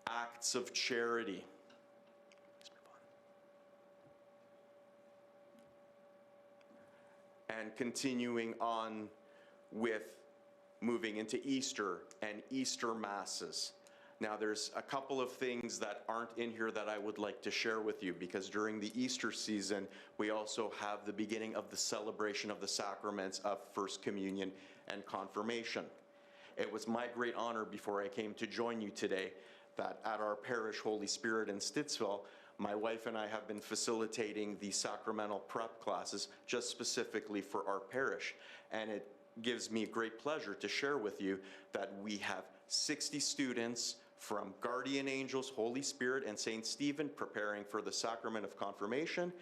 acts of charity. And continuing on with moving into Easter and Easter Masses. Now there's a couple of things that aren't in here that I would like to share with you, because during the Easter season, we also have the beginning of the celebration of the sacraments of First Communion and Confirmation. It was my great honor before I came to join you today that at our parish, Holy Spirit in Stittsville, my wife and I have been facilitating the sacramental prep classes just specifically for our parish. And it gives me great pleasure to share with you that we have 60 students from Guardian Angels, Holy Spirit, and St. Stephen preparing for the sacrament of confirmation.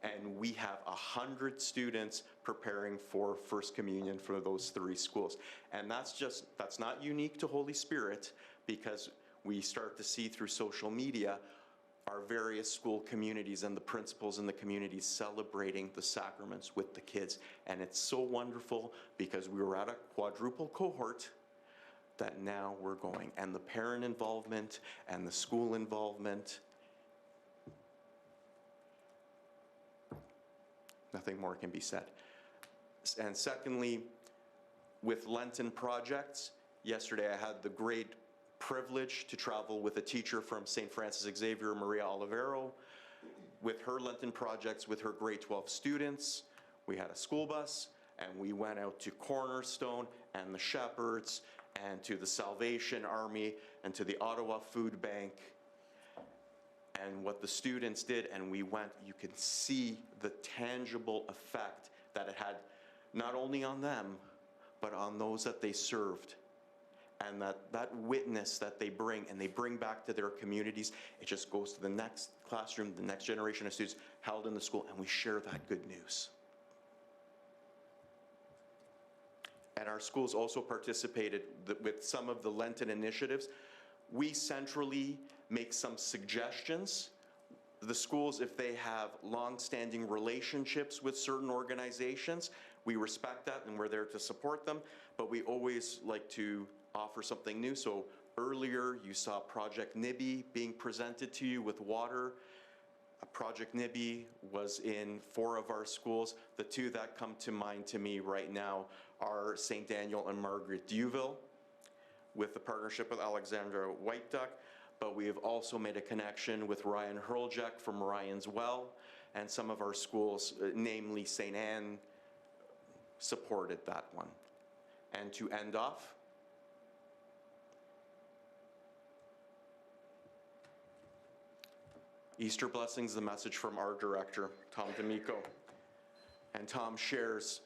And we have 100 students preparing for First Communion for those 3 schools. And that's not unique to Holy Spirit, because we start to see through social media our various school communities and the principals in the communities celebrating the sacraments with the kids. And it's so wonderful, because we were at a quadruple cohort that now we're going. And the parent involvement and the school involvement, nothing more can be said. And secondly, with Lenten projects, yesterday I had the great privilege to travel with a teacher from St. Francis Xavier, Maria Olivero, with her Lenten projects with her grade 12 students. We had a school bus, and we went out to Cornerstone and the Shepherds and to the Salvation Army and to the Ottawa Food Bank. And what the students did, and we went, you could see the tangible effect that it had, not only on them, but on those that they served. And that witness that they bring, and they bring back to their communities, it just goes to the next classroom, the next generation of students held in the school, and we share that good news. And our schools also participated with some of the Lenten initiatives. We centrally make some suggestions. The schools, if they have long-standing relationships with certain organizations, we respect that and we're there to support them, but we always like to offer something new. So earlier you saw Project Nibby being presented to you with water. Project Nibby was in 4 of our schools. The 2 that come to mind to me right now are St. Daniel and Margaret Duville, with the partnership with Alexandra White Duck, but we have also made a connection with Ryan Hurljek from Ryan's Well, and some of our schools, namely St. Anne, supported that one. And to end off, Easter blessings, the message from our director, Tom D'Amico. And Tom shares,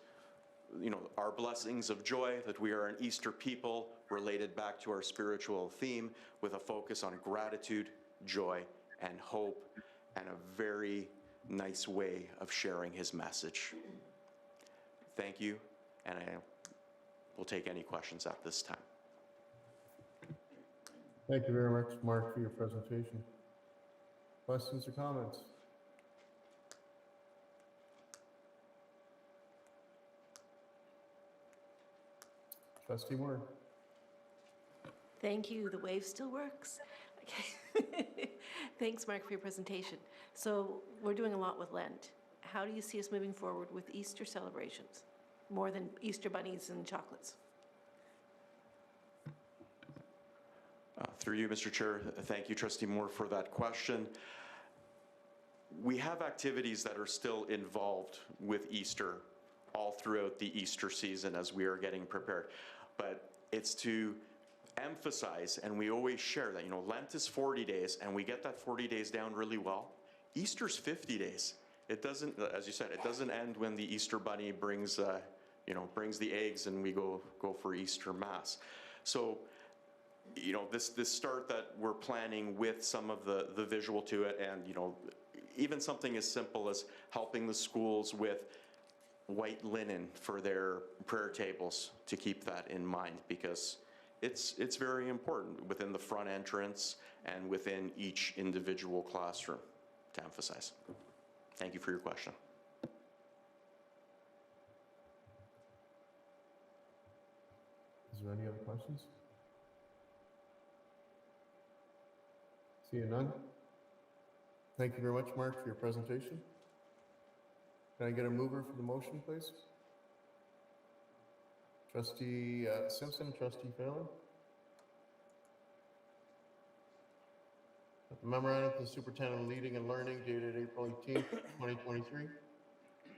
our blessings of joy, that we are an Easter people, related back to our spiritual theme, with a focus on gratitude, joy, and hope, and a very nice way of sharing his message. Thank you, and I will take any questions at this time. Thank you very much, Mark, for your presentation. Questions or comments? Trustee Moore. Thank you. The wave still works. Okay. Thanks, Mark, for your presentation. So we're doing a lot with Lent. How do you see us moving forward with Easter celebrations, more than Easter bunnies and chocolates? Through you, Mr. Chair, thank you, Trustee Moore, for that question. We have activities that are still involved with Easter all throughout the Easter season as we are getting prepared. But it's to emphasize, and we always share that, Lent is 40 days, and we get that 40 days down really well. Easter's 50 days. It doesn't, as you said, it doesn't end when the Easter bunny brings, brings the eggs and we go for Easter Mass. So, this start that we're planning with some of the visual to it, and, even something as simple as helping the schools with white linen for their prayer tables, to keep that in mind, because it's very important within the front entrance and within each individual classroom to emphasize. Thank you for your question. Is there any other questions? Seeing none? Thank you very much, Mark, for your presentation. Can I get a mover for the motion, please? Trustee Simpson, Trustee Phelan. The memorandum to the Superintendent of Leading and Learning dated April 18th, 2023,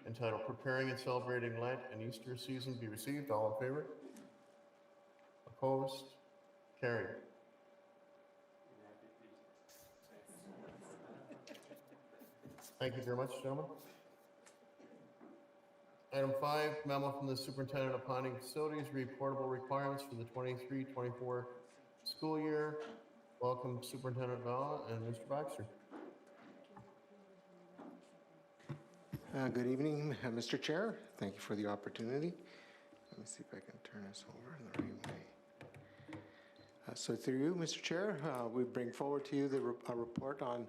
entitled Preparing and Celebrating Lent and Easter Season be received. All in favor? Opposed? Carried. Thank you very much, gentlemen. Item 5, memo from the Superintendent of Planning Facilities, reportable requirements for the 23-24 school year. Welcome, Superintendent Vala and Mr. Baxter. Good evening, Mr. Chair. Thank you for the opportunity. Let me see if I can turn this over in the right way. So through you, Mr. Chair, we bring forward to you a report on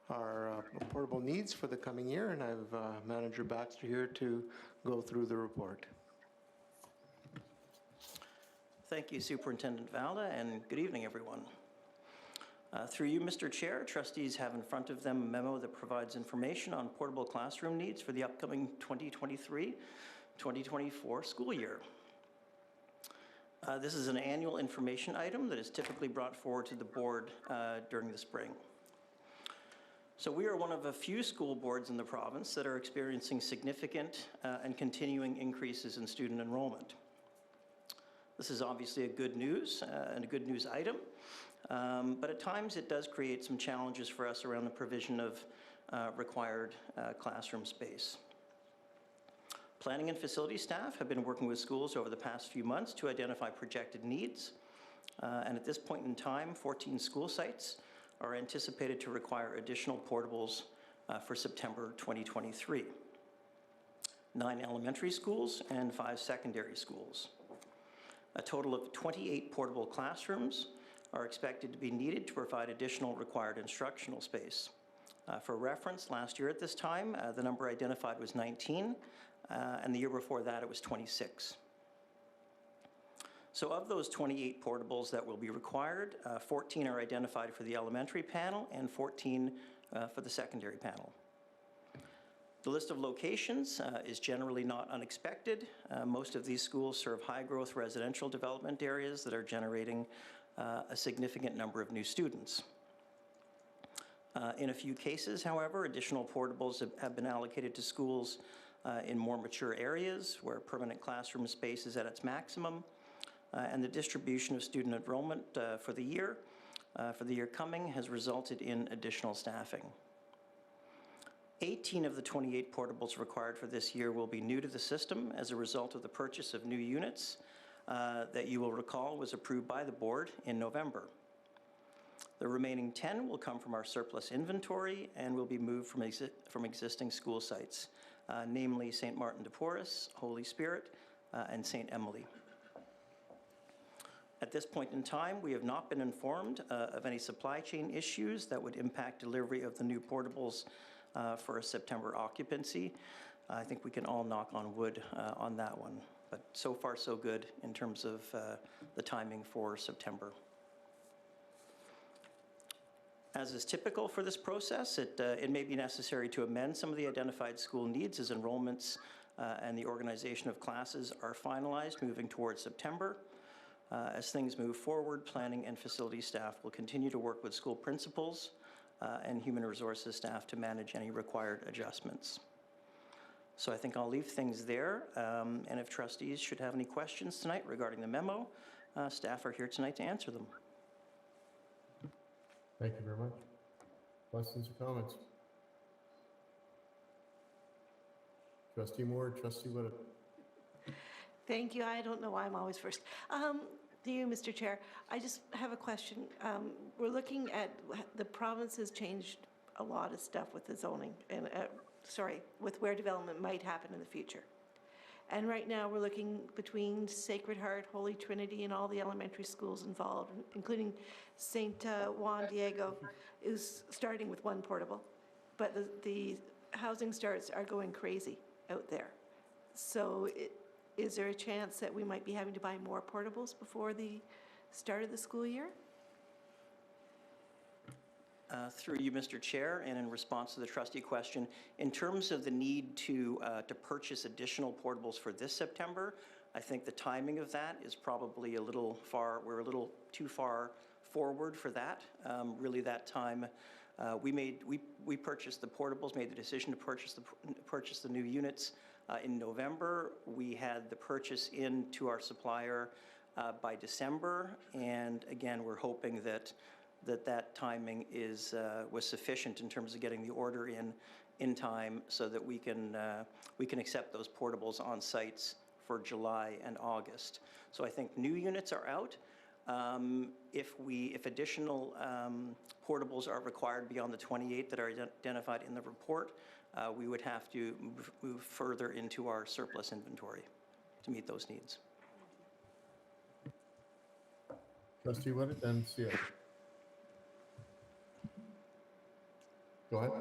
our portable needs for the coming year, and I have Manager Baxter here to go through the report. Thank you, Superintendent Valda, and good evening, everyone. Through you, Mr. Chair, trustees have in front of them a memo that provides information on portable classroom needs for the upcoming 2023-2024 school year. This is an annual information item that is typically brought forward to the board during the spring. So we are one of a few school boards in the province that are experiencing significant and continuing increases in student enrollment. This is obviously a good news and a good news item, but at times it does create some challenges for us around the provision of required classroom space. Planning and facility staff have been working with schools over the past few months to identify projected needs, and at this point in time, 14 school sites are anticipated to require additional portables for September 2023. 9 elementary schools and 5 secondary schools. A total of 28 portable classrooms are expected to be needed to provide additional required instructional space. For reference, last year at this time, the number identified was 19, and the year before that it was 26. So of those 28 portables that will be required, 14 are identified for the elementary panel and 14 for the secondary panel. The list of locations is generally not unexpected. Most of these schools serve high-growth residential development areas that are generating a significant number of new students. In a few cases, however, additional portables have been allocated to schools in more mature areas where permanent classroom space is at its maximum, and the distribution of student enrollment for the year coming has resulted in additional staffing. 18 of the 28 portables required for this year will be new to the system as a result of the purchase of new units that you will recall was approved by the board in November. The remaining 10 will come from our surplus inventory and will be moved from existing school sites, namely St. Martin de Porres, Holy Spirit, and St. Emily. At this point in time, we have not been informed of any supply chain issues that would impact delivery of the new portables for a September occupancy. I think we can all knock on wood on that one, but so far so good in terms of the timing for September. As is typical for this process, it may be necessary to amend some of the identified school needs as enrollments and the organization of classes are finalized moving towards September. As things move forward, planning and facility staff will continue to work with school principals and human resources staff to manage any required adjustments. So I think I'll leave things there, and if trustees should have any questions tonight regarding the memo, staff are here tonight to answer them. Thank you very much. Questions or comments? Trustee Moore, Trustee Whitted. Thank you. I don't know why I'm always first. To you, Mr. Chair, I just have a question. We're looking at, the province has changed a lot of stuff with the zoning and, with where development might happen in the future. And right now we're looking between Sacred Heart, Holy Trinity, and all the elementary schools involved, including St. Juan Diego, is starting with one portable. But the housing starts are going crazy out there. So is there a chance that we might be having to buy more portables before the start of the school year? Through you, Mr. Chair, and in response to the trustee question, in terms of the need to purchase additional portables for this September, I think the timing of that is probably a little far, we're a little too far forward for that. Really that time, we purchased the portables, made the decision to purchase the new units in November. We had the purchase into our supplier by December, and again, we're hoping that timing was sufficient in terms of getting the order in time so that we can accept those portables on sites for July and August. So I think new units are out. If additional portables are required beyond the 28 that are identified in the report, we would have to move further into our surplus inventory to meet those needs. Trustee Whitted, then Sia. Go ahead.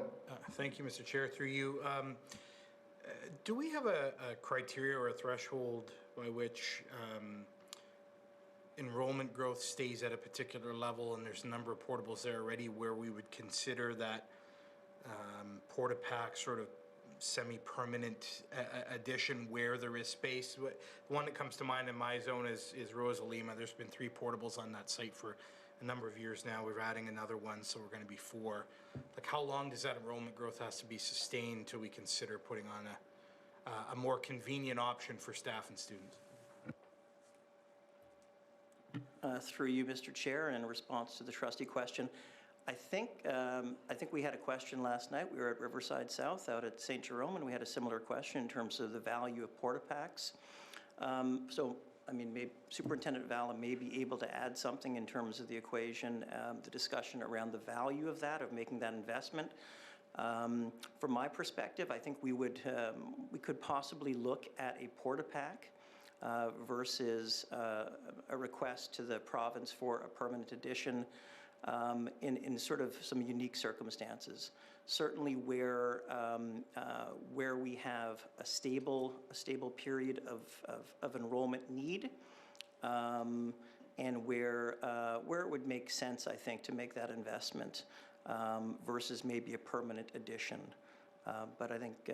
Thank you, Mr. Chair. Through you, do we have a criteria or a threshold by which enrollment growth stays at a particular level, and there's a number of portables there already, where we would consider that porta-pack sort of semi-permanent addition where there is space? The one that comes to mind in my zone is Rosa Lima. There's been 3 portables on that site for a number of years now. We're adding another one, so we're going to be 4. Like, how long does that enrollment growth has to be sustained till we consider putting on a more convenient option for staff and students? Through you, Mr. Chair, in response to the trustee question, I think we had a question last night. We were at Riverside South out at St. Jerome, and we had a similar question in terms of the value of porta-packs. So, I mean, maybe Superintendent Valla may be able to add something in terms of the equation, the discussion around the value of that, of making that investment. From my perspective, I think we could possibly look at a porta-pack versus a request to the province for a permanent addition in sort of some unique circumstances. Certainly where we have a stable period of enrollment need, and where it would make sense, I think, to make that investment versus maybe a permanent addition. But I think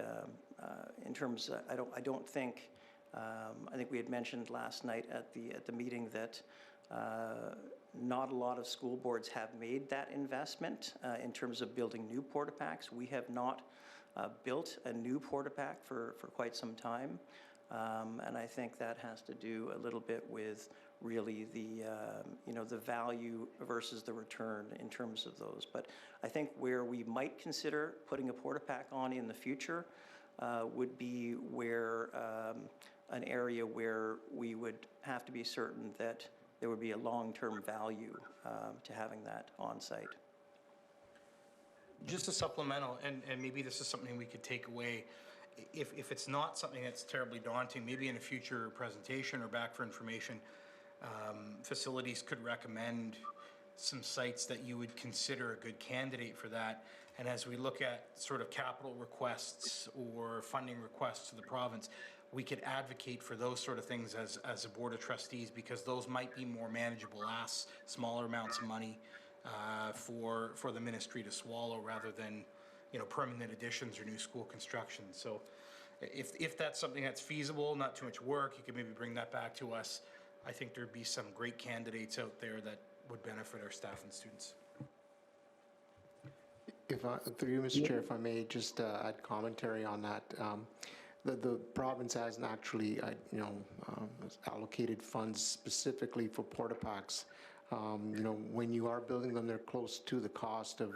in terms, I don't think. I think we had mentioned last night at the meeting that not a lot of school boards have made that investment in terms of building new porta-packs. We have not built a new porta-pack for quite some time, and I think that has to do a little bit with really the value versus the return in terms of those. But I think where we might consider putting a porta-pack on in the future would be where an area where we would have to be certain that there would be a long-term value to having that on site. Just a supplemental, and maybe this is something we could take away. If it's not something that's terribly daunting, maybe in a future presentation or back for information, facilities could recommend some sites that you would consider a good candidate for that. And as we look at sort of capital requests or funding requests to the province, we could advocate for those sort of things as a board of trustees, because those might be more manageable asks, smaller amounts of money, for the ministry to swallow rather than, permanent additions or new school construction. So if that's something that's feasible, not too much work, you could maybe bring that back to us. I think there'd be some great candidates out there that would benefit our staff and students. Through you, Mr. Chair, if I may just add commentary on that. The province hasn't actually, allocated funds specifically for porta packs. When you are building them, they're close to the cost of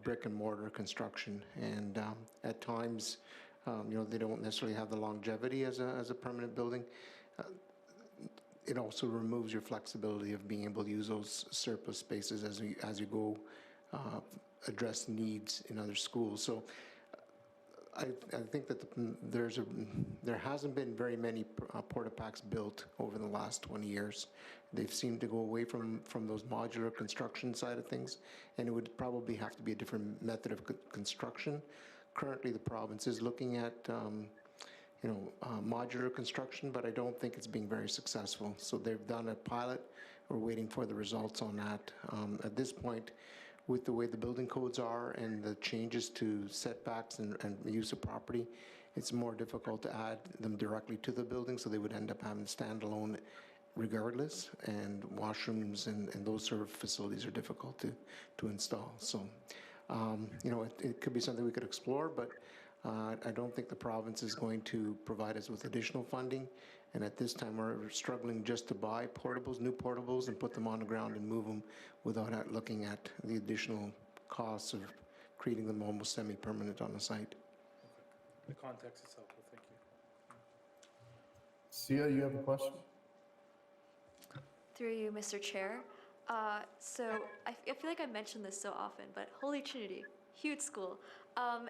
brick and mortar construction, and at times, they don't necessarily have the longevity as a permanent building. It also removes your flexibility of being able to use those surplus spaces as you go address needs in other schools. So I think that there hasn't been very many porta packs built over the last 20 years. They've seemed to go away from those modular construction side of things, and it would probably have to be a different method of construction. Currently, the province is looking at modular construction, but I don't think it's being very successful. So they've done a pilot. We're waiting for the results on that. At this point, with the way the building codes are and the changes to setbacks and use of property, it's more difficult to add them directly to the building, so they would end up having standalone regardless, and washrooms and those sort of facilities are difficult to install. So, it could be something we could explore, but I don't think the province is going to provide us with additional funding. And at this time, we're struggling just to buy new portables, and put them on the ground and move them without looking at the additional costs of creating them almost semi-permanent on the site. The context is helpful. Thank you. Sia, you have a question? Through you, Mr. Chair. So I feel like I mention this so often, but Holy Trinity, huge school.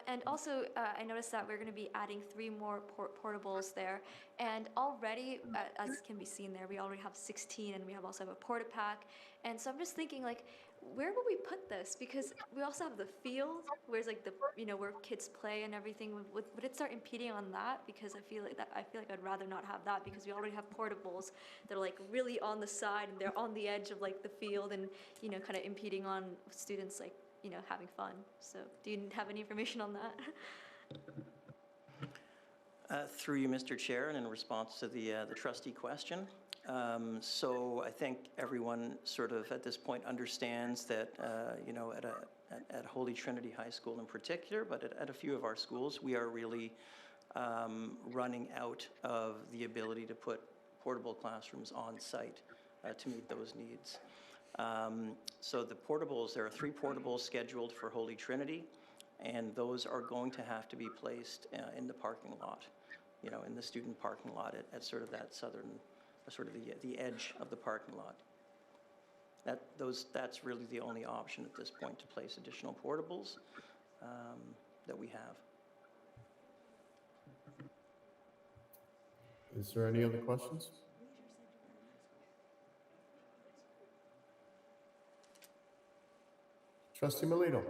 And also, I noticed that we're going to be adding 3 more portables there. And already, as can be seen there, we already have 16, and we also have a porta pack. And so I'm just thinking, where will we put this? Because we also have the field, where's where kids play and everything. Would it start impeding on that? Because I feel like I'd rather not have that, because we already have portables that are really on the side, and they're on the edge of the field, and kind of impeding on students having fun. So do you have any information on that? Through you, Mr. Chair, and in response to the trustee question. So I think everyone sort of at this point understands that, at Holy Trinity High School in particular, but at a few of our schools, we are really running out of the ability to put portable classrooms on site to meet those needs. So the portables, there are 3 portables scheduled for Holy Trinity, and those are going to have to be placed in the parking lot, in the student parking lot at sort of that southern, sort of the edge of the parking lot. That's really the only option at this point, to place additional portables that we have. Is there any other questions? Trustee Melito.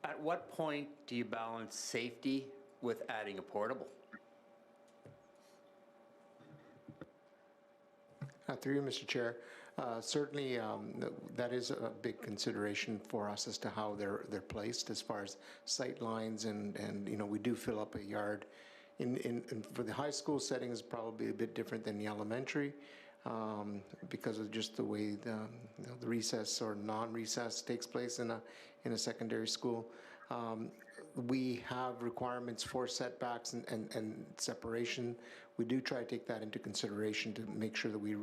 At what point do you balance safety with adding a portable? Through you, Mr. Chair. Certainly, that is a big consideration for us as to how they're placed as far as sight lines, and we do fill up a yard. For the high school setting is probably a bit different than the elementary, because of just the way the recess or non-recess takes place in a secondary school. We have requirements for setbacks and separation. We do try to take that into consideration to make sure that we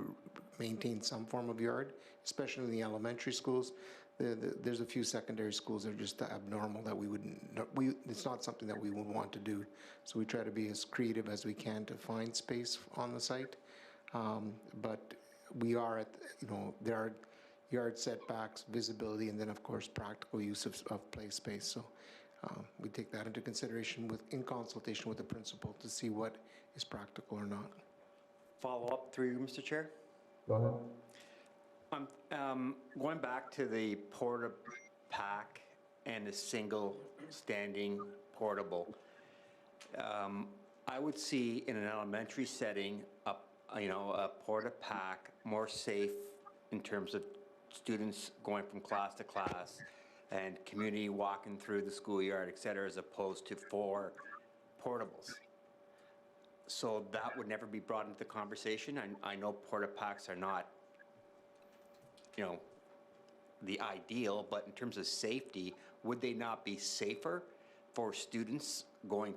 maintain some form of yard, especially in the elementary schools. There's a few secondary schools that are just abnormal that it's not something that we would want to do. So we try to be as creative as we can to find space on the site. But we are there are yard setbacks, visibility, and then of course practical use of play space. So we take that into consideration in consultation with the principal to see what is practical or not. Follow up through you, Mr. Chair. Go ahead. Going back to the porta pack and the single standing portable, I would see in an elementary setting a porta pack more safe in terms of students going from class to class and community walking through the schoolyard, et cetera, as opposed to 4 portables. So that would never be brought into the conversation. I know porta packs are not, you know, the ideal, but in terms of safety, would they not be safer for students going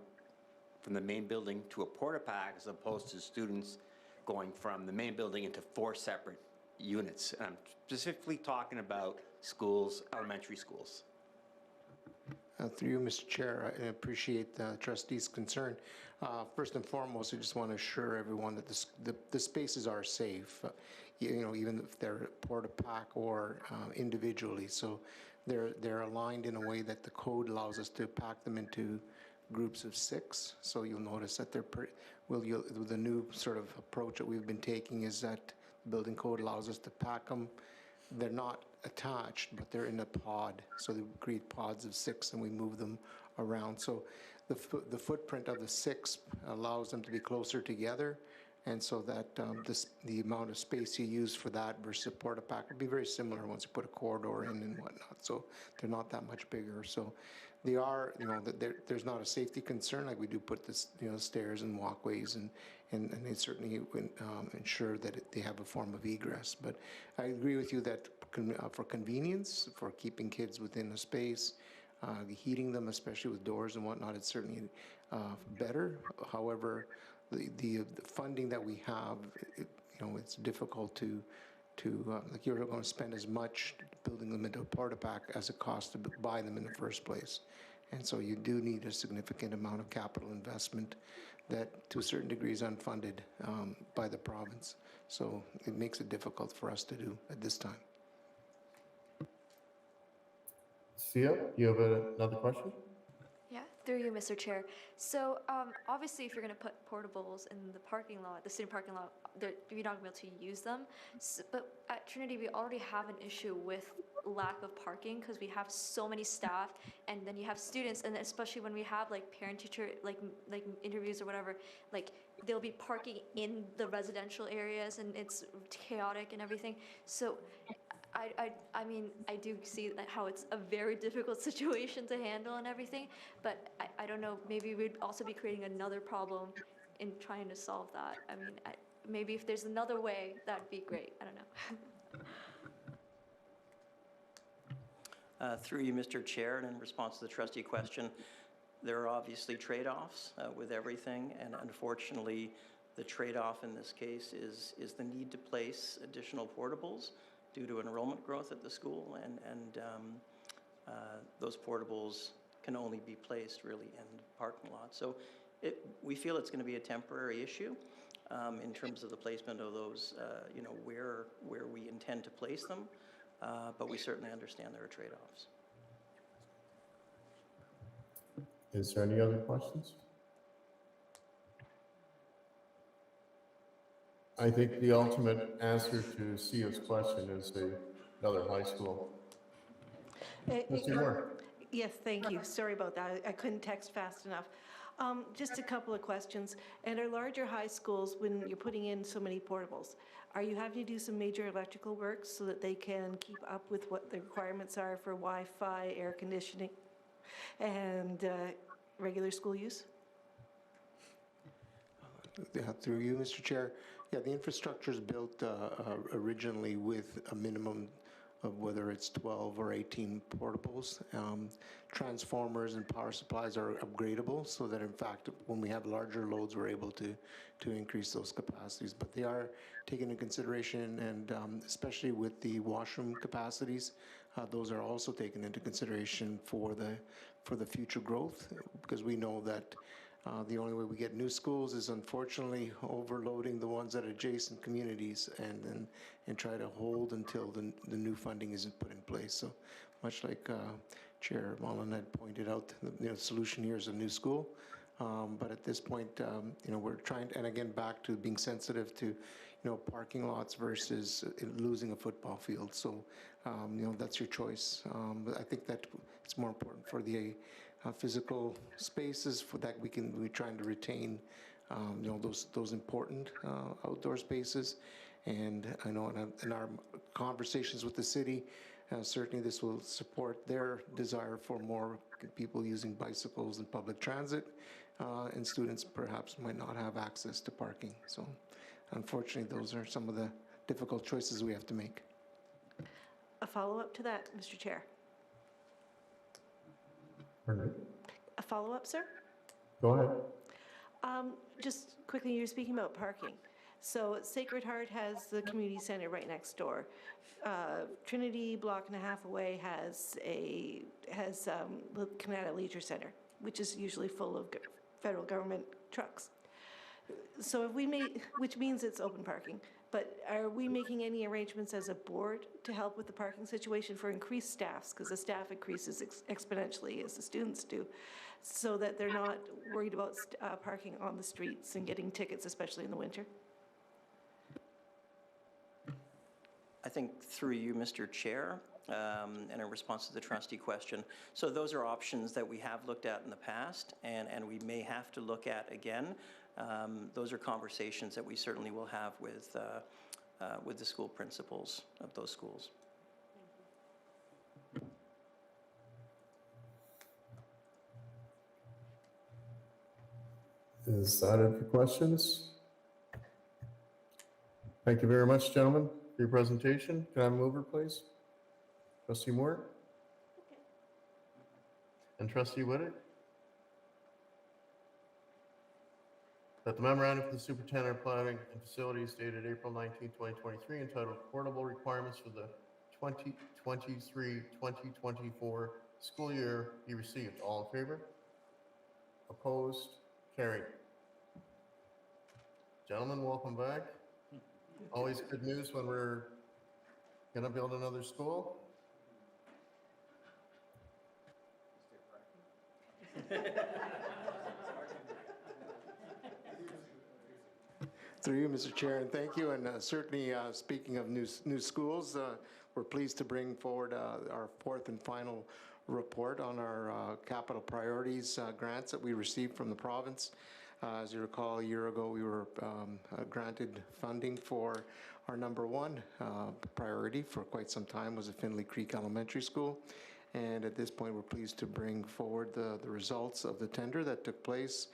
from the main building to a porta pack as opposed to students going from the main building into 4 separate units? And I'm specifically talking about schools, elementary schools. Through you, Mr. Chair, I appreciate the trustee's concern. First and foremost, I just want to assure everyone that the spaces are safe, you know, even if they're porta pack or individually. So they're aligned in a way that the code allows us to pack them into groups of 6. So you'll notice that the new sort of approach that we've been taking is that the building code allows us to pack them. They're not attached, but they're in a pod. So they create pods of 6 and we move them around. So the footprint of the 6 allows them to be closer together. And so that the amount of space you use for that versus a porta pack would be very similar once you put a corridor in and whatnot. So they're not that much bigger. So they are, you know, there's not a safety concern. Like we do put this, you know, stairs and walkways and they certainly ensure that they have a form of egress. But I agree with you that for convenience, for keeping kids within the space, heating them, especially with doors and whatnot, it's certainly better. However, the funding that we have, you know, it's difficult to like you're going to spend as much building them into a porta pack as it costs to buy them in the first place. And so you do need a significant amount of capital investment that to a certain degree is unfunded by the province. So it makes it difficult for us to do at this time. Sia, do you have another question? Yeah, through you, Mr. Chair. So obviously, if you're going to put portables in the parking lot, the student parking lot, you're not going to be able to use them. So, but at Trinity, we already have an issue with lack of parking because we have so many staff, and then you have students, and especially when we have like parent-teacher like interviews or whatever, like they'll be parking in the residential areas, and it's chaotic and everything. So I mean, I do see that how it's a very difficult situation to handle and everything, but I don't know, maybe we'd also be creating another problem in trying to solve that. I mean, maybe if there's another way, that'd be great. I don't know. Through you, Mr. Chair, and in response to the trustee question, there are obviously trade-offs with everything, and unfortunately, the trade-off in this case is the need to place additional portables due to enrollment growth at the school, and those portables can only be placed really in the parking lot. So we feel it's going to be a temporary issue in terms of the placement of those, you know, where we intend to place them, but we certainly understand there are trade-offs. Is there any other questions? I think the ultimate answer to Sia's question is another high school. Mr. Moore. Yes, thank you. Sorry about that. I couldn't text fast enough. Just a couple of questions. And our larger high schools, when you're putting in so many portables, are you having to do some major electrical work so that they can keep up with what the requirements are for Wi-Fi, air conditioning, and regular school use? Through you, Mr. Chair. Yeah, the infrastructure is built originally with a minimum of whether it's 12 or 18 portables. Transformers and power supplies are upgradable so that in fact when we have larger loads we're able to increase those capacities. But they are taken into consideration, and especially with the washroom capacities, those are also taken into consideration for the future growth, because we know that the only way we get new schools is unfortunately overloading the ones that are adjacent communities and try to hold until the new funding isn't put in place. So much like Chair Mullen had pointed out, the solution here is a new school. But at this point, we're trying, and again, back to being sensitive to, parking lots versus losing a football field. So, that's your choice. But I think that it's more important for the physical spaces for that we're trying to retain, those important outdoor spaces, And I know in our conversations with the city, certainly this will support their desire for more people using bicycles and public transit, and students perhaps might not have access to parking. So unfortunately, those are some of the difficult choices we have to make. A follow-up to that, Mr. Chair. A follow-up, sir? Go ahead. Just quickly, you're speaking about parking. So Sacred Heart has the community center right next door. Trinity, block and a half away, has the Canada Leisure Center, which is usually full of federal government trucks. So if we make, which means it's open parking, but are we making any arrangements as a board to help with the parking situation for increased staffs? Because the staff increases exponentially as the students do, so that they're not worried about parking on the streets and getting tickets, especially in the winter. I think through you, Mr. Chair, and in response to the trustee question, so those are options that we have looked at in the past and we may have to look at again. Those are conversations that we certainly will have with the school principals of those schools. Is that it for questions? Thank you very much, gentlemen, for your presentation. Can I have a mover, please? Trustee Moore? And Trustee Whittick? That the memorandum for the Superintendent of Planning and Facilities dated April 19, 2023, entitled Portable Requirements for the 2023-2024 school year be received. All in favor? Opposed? Carried. Gentlemen, welcome back. Always good news when we're going to build another school. Through you, Mr. Chair, and thank you. And certainly, speaking of new schools, we're pleased to bring forward our fourth and final report on our capital priorities grants that we received from the province. As you recall, a year ago, we were granted funding for our number one priority for quite some time was the Findlay Creek Elementary School. And at this point, we're pleased to bring forward the results of the tender that took place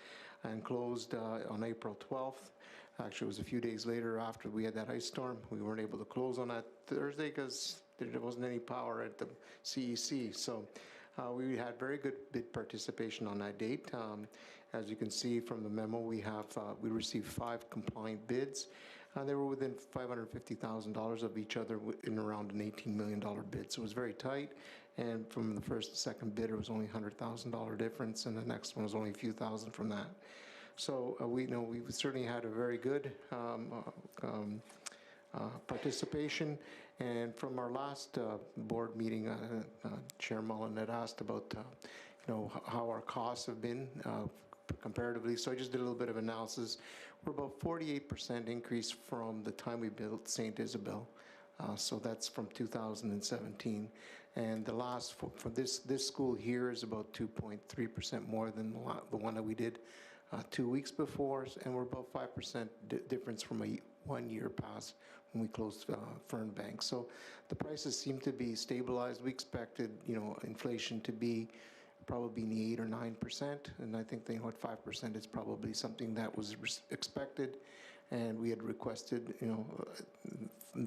and closed on April 12th. Actually, it was a few days later after we had that ice storm. We weren't able to close on that Thursday because there wasn't any power at the CEC. So we had very good bid participation on that date. As you can see from the memo, we received 5 compliant bids. They were within $550,000 of each other in around an $18 million bid. So it was very tight. And from the first to second bidder, it was only $100,000 difference, and the next one was only a few thousand from that. So we know we certainly had a very good participation. And from our last board meeting, Chair Mullen had asked about how our costs have been comparatively. So I just did a little bit of analysis. We're about 48% increase from the time we built St. Isabel. So that's from 2017. And the last for this school here is about 2.3% more than the one that we did 2 weeks before, and we're about 5% difference from a 1 year past when we closed Fernbank. So the prices seem to be stabilized. We expected, inflation to be probably in the 8 or 9%, and I think at 5% is probably something that was expected, and we had requested,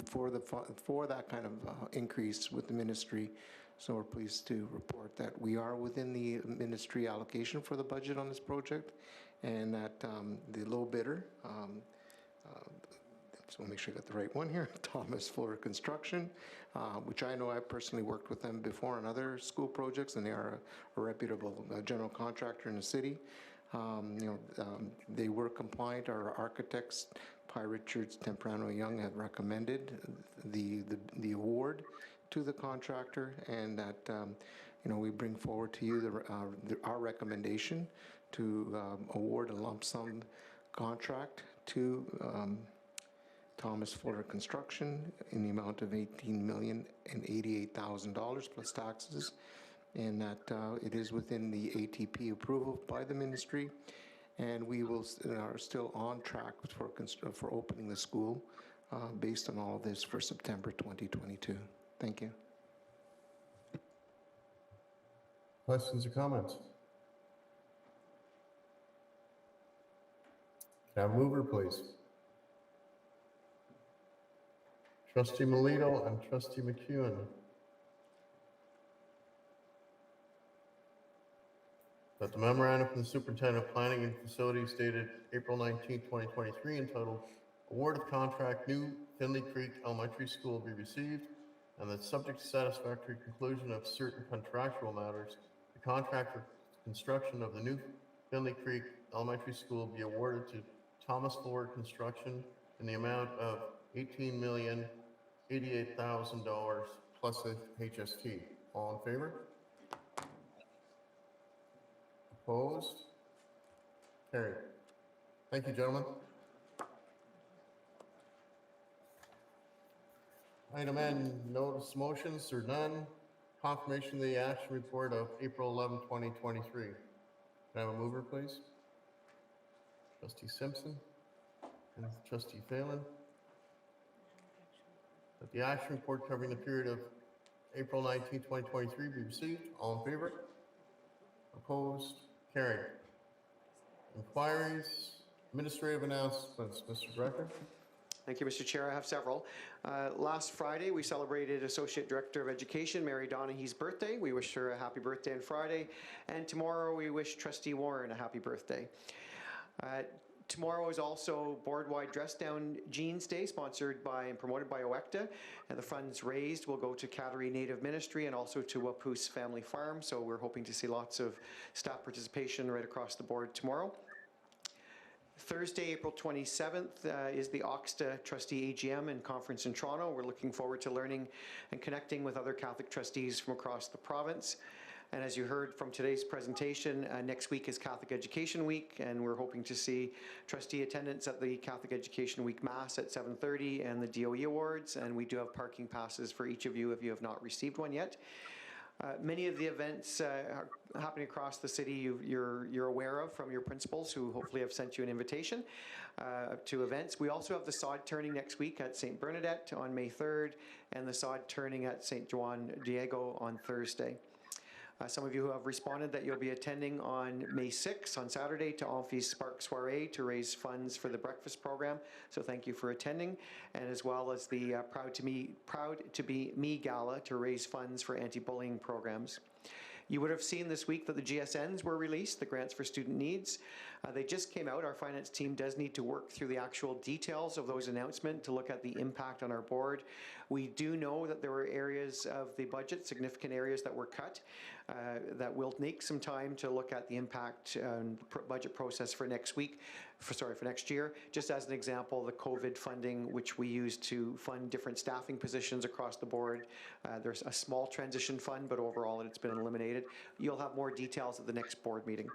for that kind of increase with the ministry. So we're pleased to report that we are within the ministry allocation for the budget on this project, and that the low bidder, just want to make sure I got the right one here, Thomas Fuller Construction, which I know I personally worked with them before on other school projects, and they are a reputable general contractor in the city. They were compliant. Our architects, Pi Richards, Temprano Young, have recommended the award to the contractor, and that we bring forward to you our recommendation to award a lump sum contract to Thomas Fuller Construction in the amount of $18,088,000 plus taxes, and that it is within the ATP approval by the ministry, and we are still on track for opening the school based on all of this for September 2022. Thank you. Questions or comments? Can I have a mover, please? Trustee Melito and Trustee McEwen. That the memorandum from the Superintendent of Planning and Facilities dated April 19, 2023, entitled Award of Contract New Finley Creek Elementary School be received, and that subject to satisfactory conclusion of certain contractual matters, the contract for construction of the new Finley Creek Elementary School be awarded to Thomas Ford Construction in the amount of $18,088,000 plus a HST. All in favor? Opposed? Carried. Thank you, gentlemen. Item N, notice motions or none. Confirmation of the action report of April 11, 2023. Can I have a mover, please? Trustee Simpson and Trustee Phelan. That the action report covering the period of April 19, 2023 be received. All in favor? Opposed? Carried. Inquiries, administrative announcements. Mr. Director. Thank you, Mr. Chair. I have several. Last Friday, we celebrated Associate Director of Education, Mary Donaghy's birthday. We wished her a happy birthday on Friday. And tomorrow, we wish Trustee Warren a happy birthday. Tomorrow is also Board-Wide Dress Down Jeans Day, sponsored by and promoted by OECTA. And the funds raised will go to Cattery Native Ministry and also to Wapoose Family Farm. So we're hoping to see lots of staff participation right across the board tomorrow. Thursday, April 27th is the OCSB Trustee AGM and Conference in Toronto. We're looking forward to learning and connecting with other Catholic trustees from across the province. And as you heard from today's presentation, next week is Catholic Education Week, and we're hoping to see trustee attendance at the Catholic Education Week Mass at 7:30 and the DOE Awards, and we do have parking passes for each of you if you have not received one yet. Many of the events are happening across the city you're aware of from your principals, who hopefully have sent you an invitation to events. We also have the sod turning next week at St. Bernadette on May 3rd, and the sod turning at St. Juan Diego on Thursday. Some of you who have responded that you'll be attending on May 6th, on Saturday, to Alfie's Spark Soiree to raise funds for the breakfast program. So thank you for attending, and as well as the Proud to Be Me Gala to raise funds for anti-bullying programs. You would have seen this week that the GSNs were released, the Grants for Student Needs. They just came out. Our finance team does need to work through the actual details of those announcements to look at the impact on our board. We do know that there were areas of the budget, significant areas that were cut, that will take some time to look at the impact budget process for next year. Just as an example, the COVID funding, which we use to fund different staffing positions across the board. There's a small transition fund, but overall it's been eliminated. You'll have more details at the next board meeting.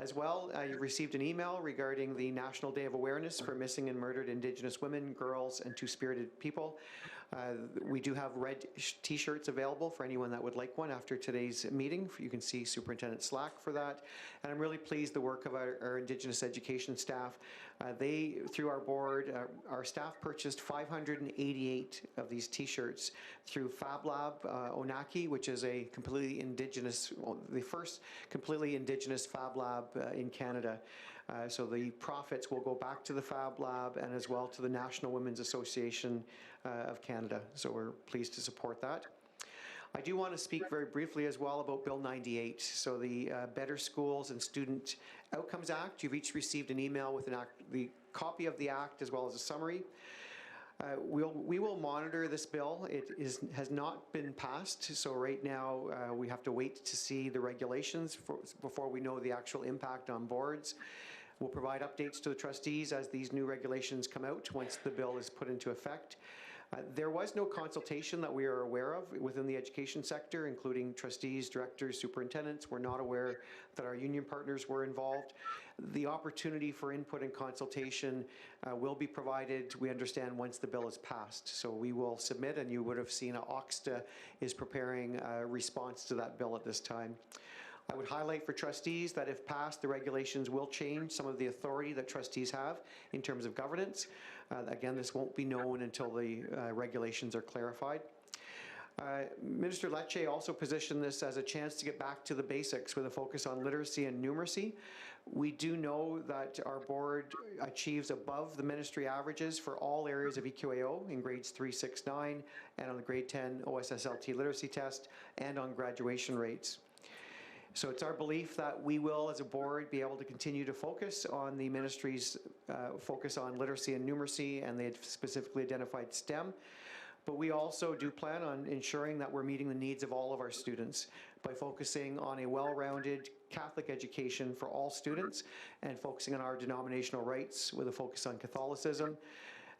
As well, you received an email regarding the National Day of Awareness for Missing and Murdered Indigenous Women, Girls, and Two-Spirited People. We do have red t-shirts available for anyone that would like one after today's meeting. You can see Superintendent Slack for that. And I'm really pleased the work of our Indigenous education staff. Through our board, our staff purchased 588 of these t-shirts through Fab Lab Onaki, which is a completely Indigenous, the first completely Indigenous Fab Lab in Canada. So the profits will go back to the Fab Lab and as well to the National Women's Association of Canada. So we're pleased to support that. I do want to speak very briefly as well about Bill 98. So the Better Schools and Student Outcomes Act. You've each received an email with the copy of the act as well as a summary. We will monitor this bill. It has not been passed, so right now we have to wait to see the regulations before we know the actual impact on boards. We'll provide updates to the trustees as these new regulations come out once the bill is put into effect. There was no consultation that we are aware of within the education sector, including trustees, directors, superintendents. We're not aware that our union partners were involved. The opportunity for input and consultation will be provided, we understand, once the bill is passed. So we will submit, and you would have seen OCSB is preparing a response to that bill at this time. I would highlight for trustees that if passed, the regulations will change some of the authority that trustees have in terms of governance. Again, this won't be known until the regulations are clarified. Minister Lecce also positioned this as a chance to get back to the basics with a focus on literacy and numeracy. We do know that our board achieves above the ministry averages for all areas of EQAO in grades 3, 6, 9, and on the grade 10 OSSLT literacy test, and on graduation rates. So it's our belief that we will, as a board, be able to continue to focus on the ministry's focus on literacy and numeracy, and they had specifically identified STEM. But we also do plan on ensuring that we're meeting the needs of all of our students by focusing on a well-rounded Catholic education for all students and focusing on our denominational rights with a focus on Catholicism,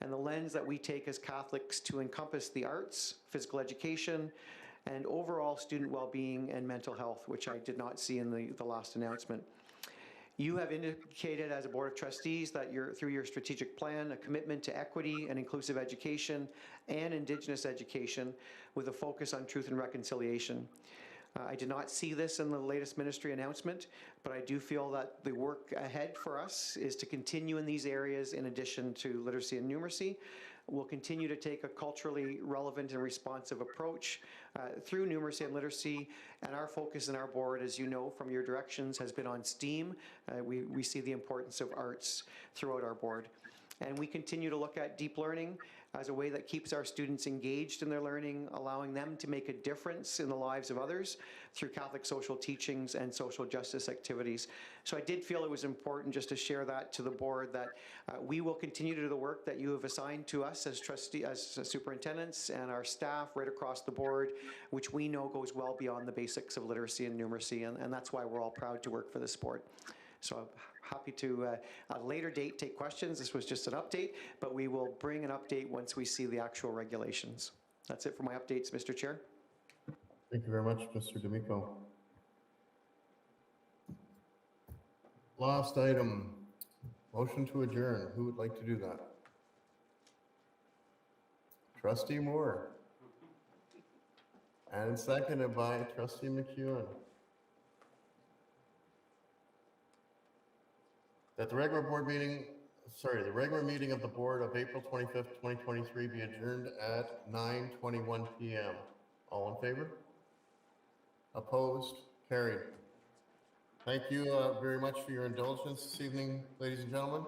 and the lens that we take as Catholics to encompass the arts, physical education, and overall student well-being and mental health, which I did not see in the last announcement. You have indicated as a Board of Trustees that through your strategic plan, a commitment to equity and inclusive education and Indigenous education with a focus on truth and reconciliation. I did not see this in the latest ministry announcement, but I do feel that the work ahead for us is to continue in these areas in addition to literacy and numeracy. We'll continue to take a culturally relevant and responsive approach through numeracy and literacy, and our focus in our board, as you know from your directions, has been on STEAM. We see the importance of arts throughout our board. And we continue to look at deep learning as a way that keeps our students engaged in their learning, allowing them to make a difference in the lives of others through Catholic social teachings and social justice activities. So I did feel it was important just to share that to the board, that we will continue to do the work that you have assigned to us as superintendents and our staff right across the board, which we know goes well beyond the basics of literacy and numeracy, and that's why we're all proud to work for this board. So I'm happy to, at a later date, take questions. This was just an update, but we will bring an update once we see the actual regulations. That's it for my updates, Mr. Chair. Thank you very much, Mr. D'Amico. Last item, motion to adjourn. Who would like to do that? Trustee Moore. And seconded by Trustee McEwen. That the regular meeting of the board of April 25th, 2023 be adjourned at 9:21 p.m. All in favor? Opposed? Carried. Thank you very much for your indulgence this evening, ladies and gentlemen.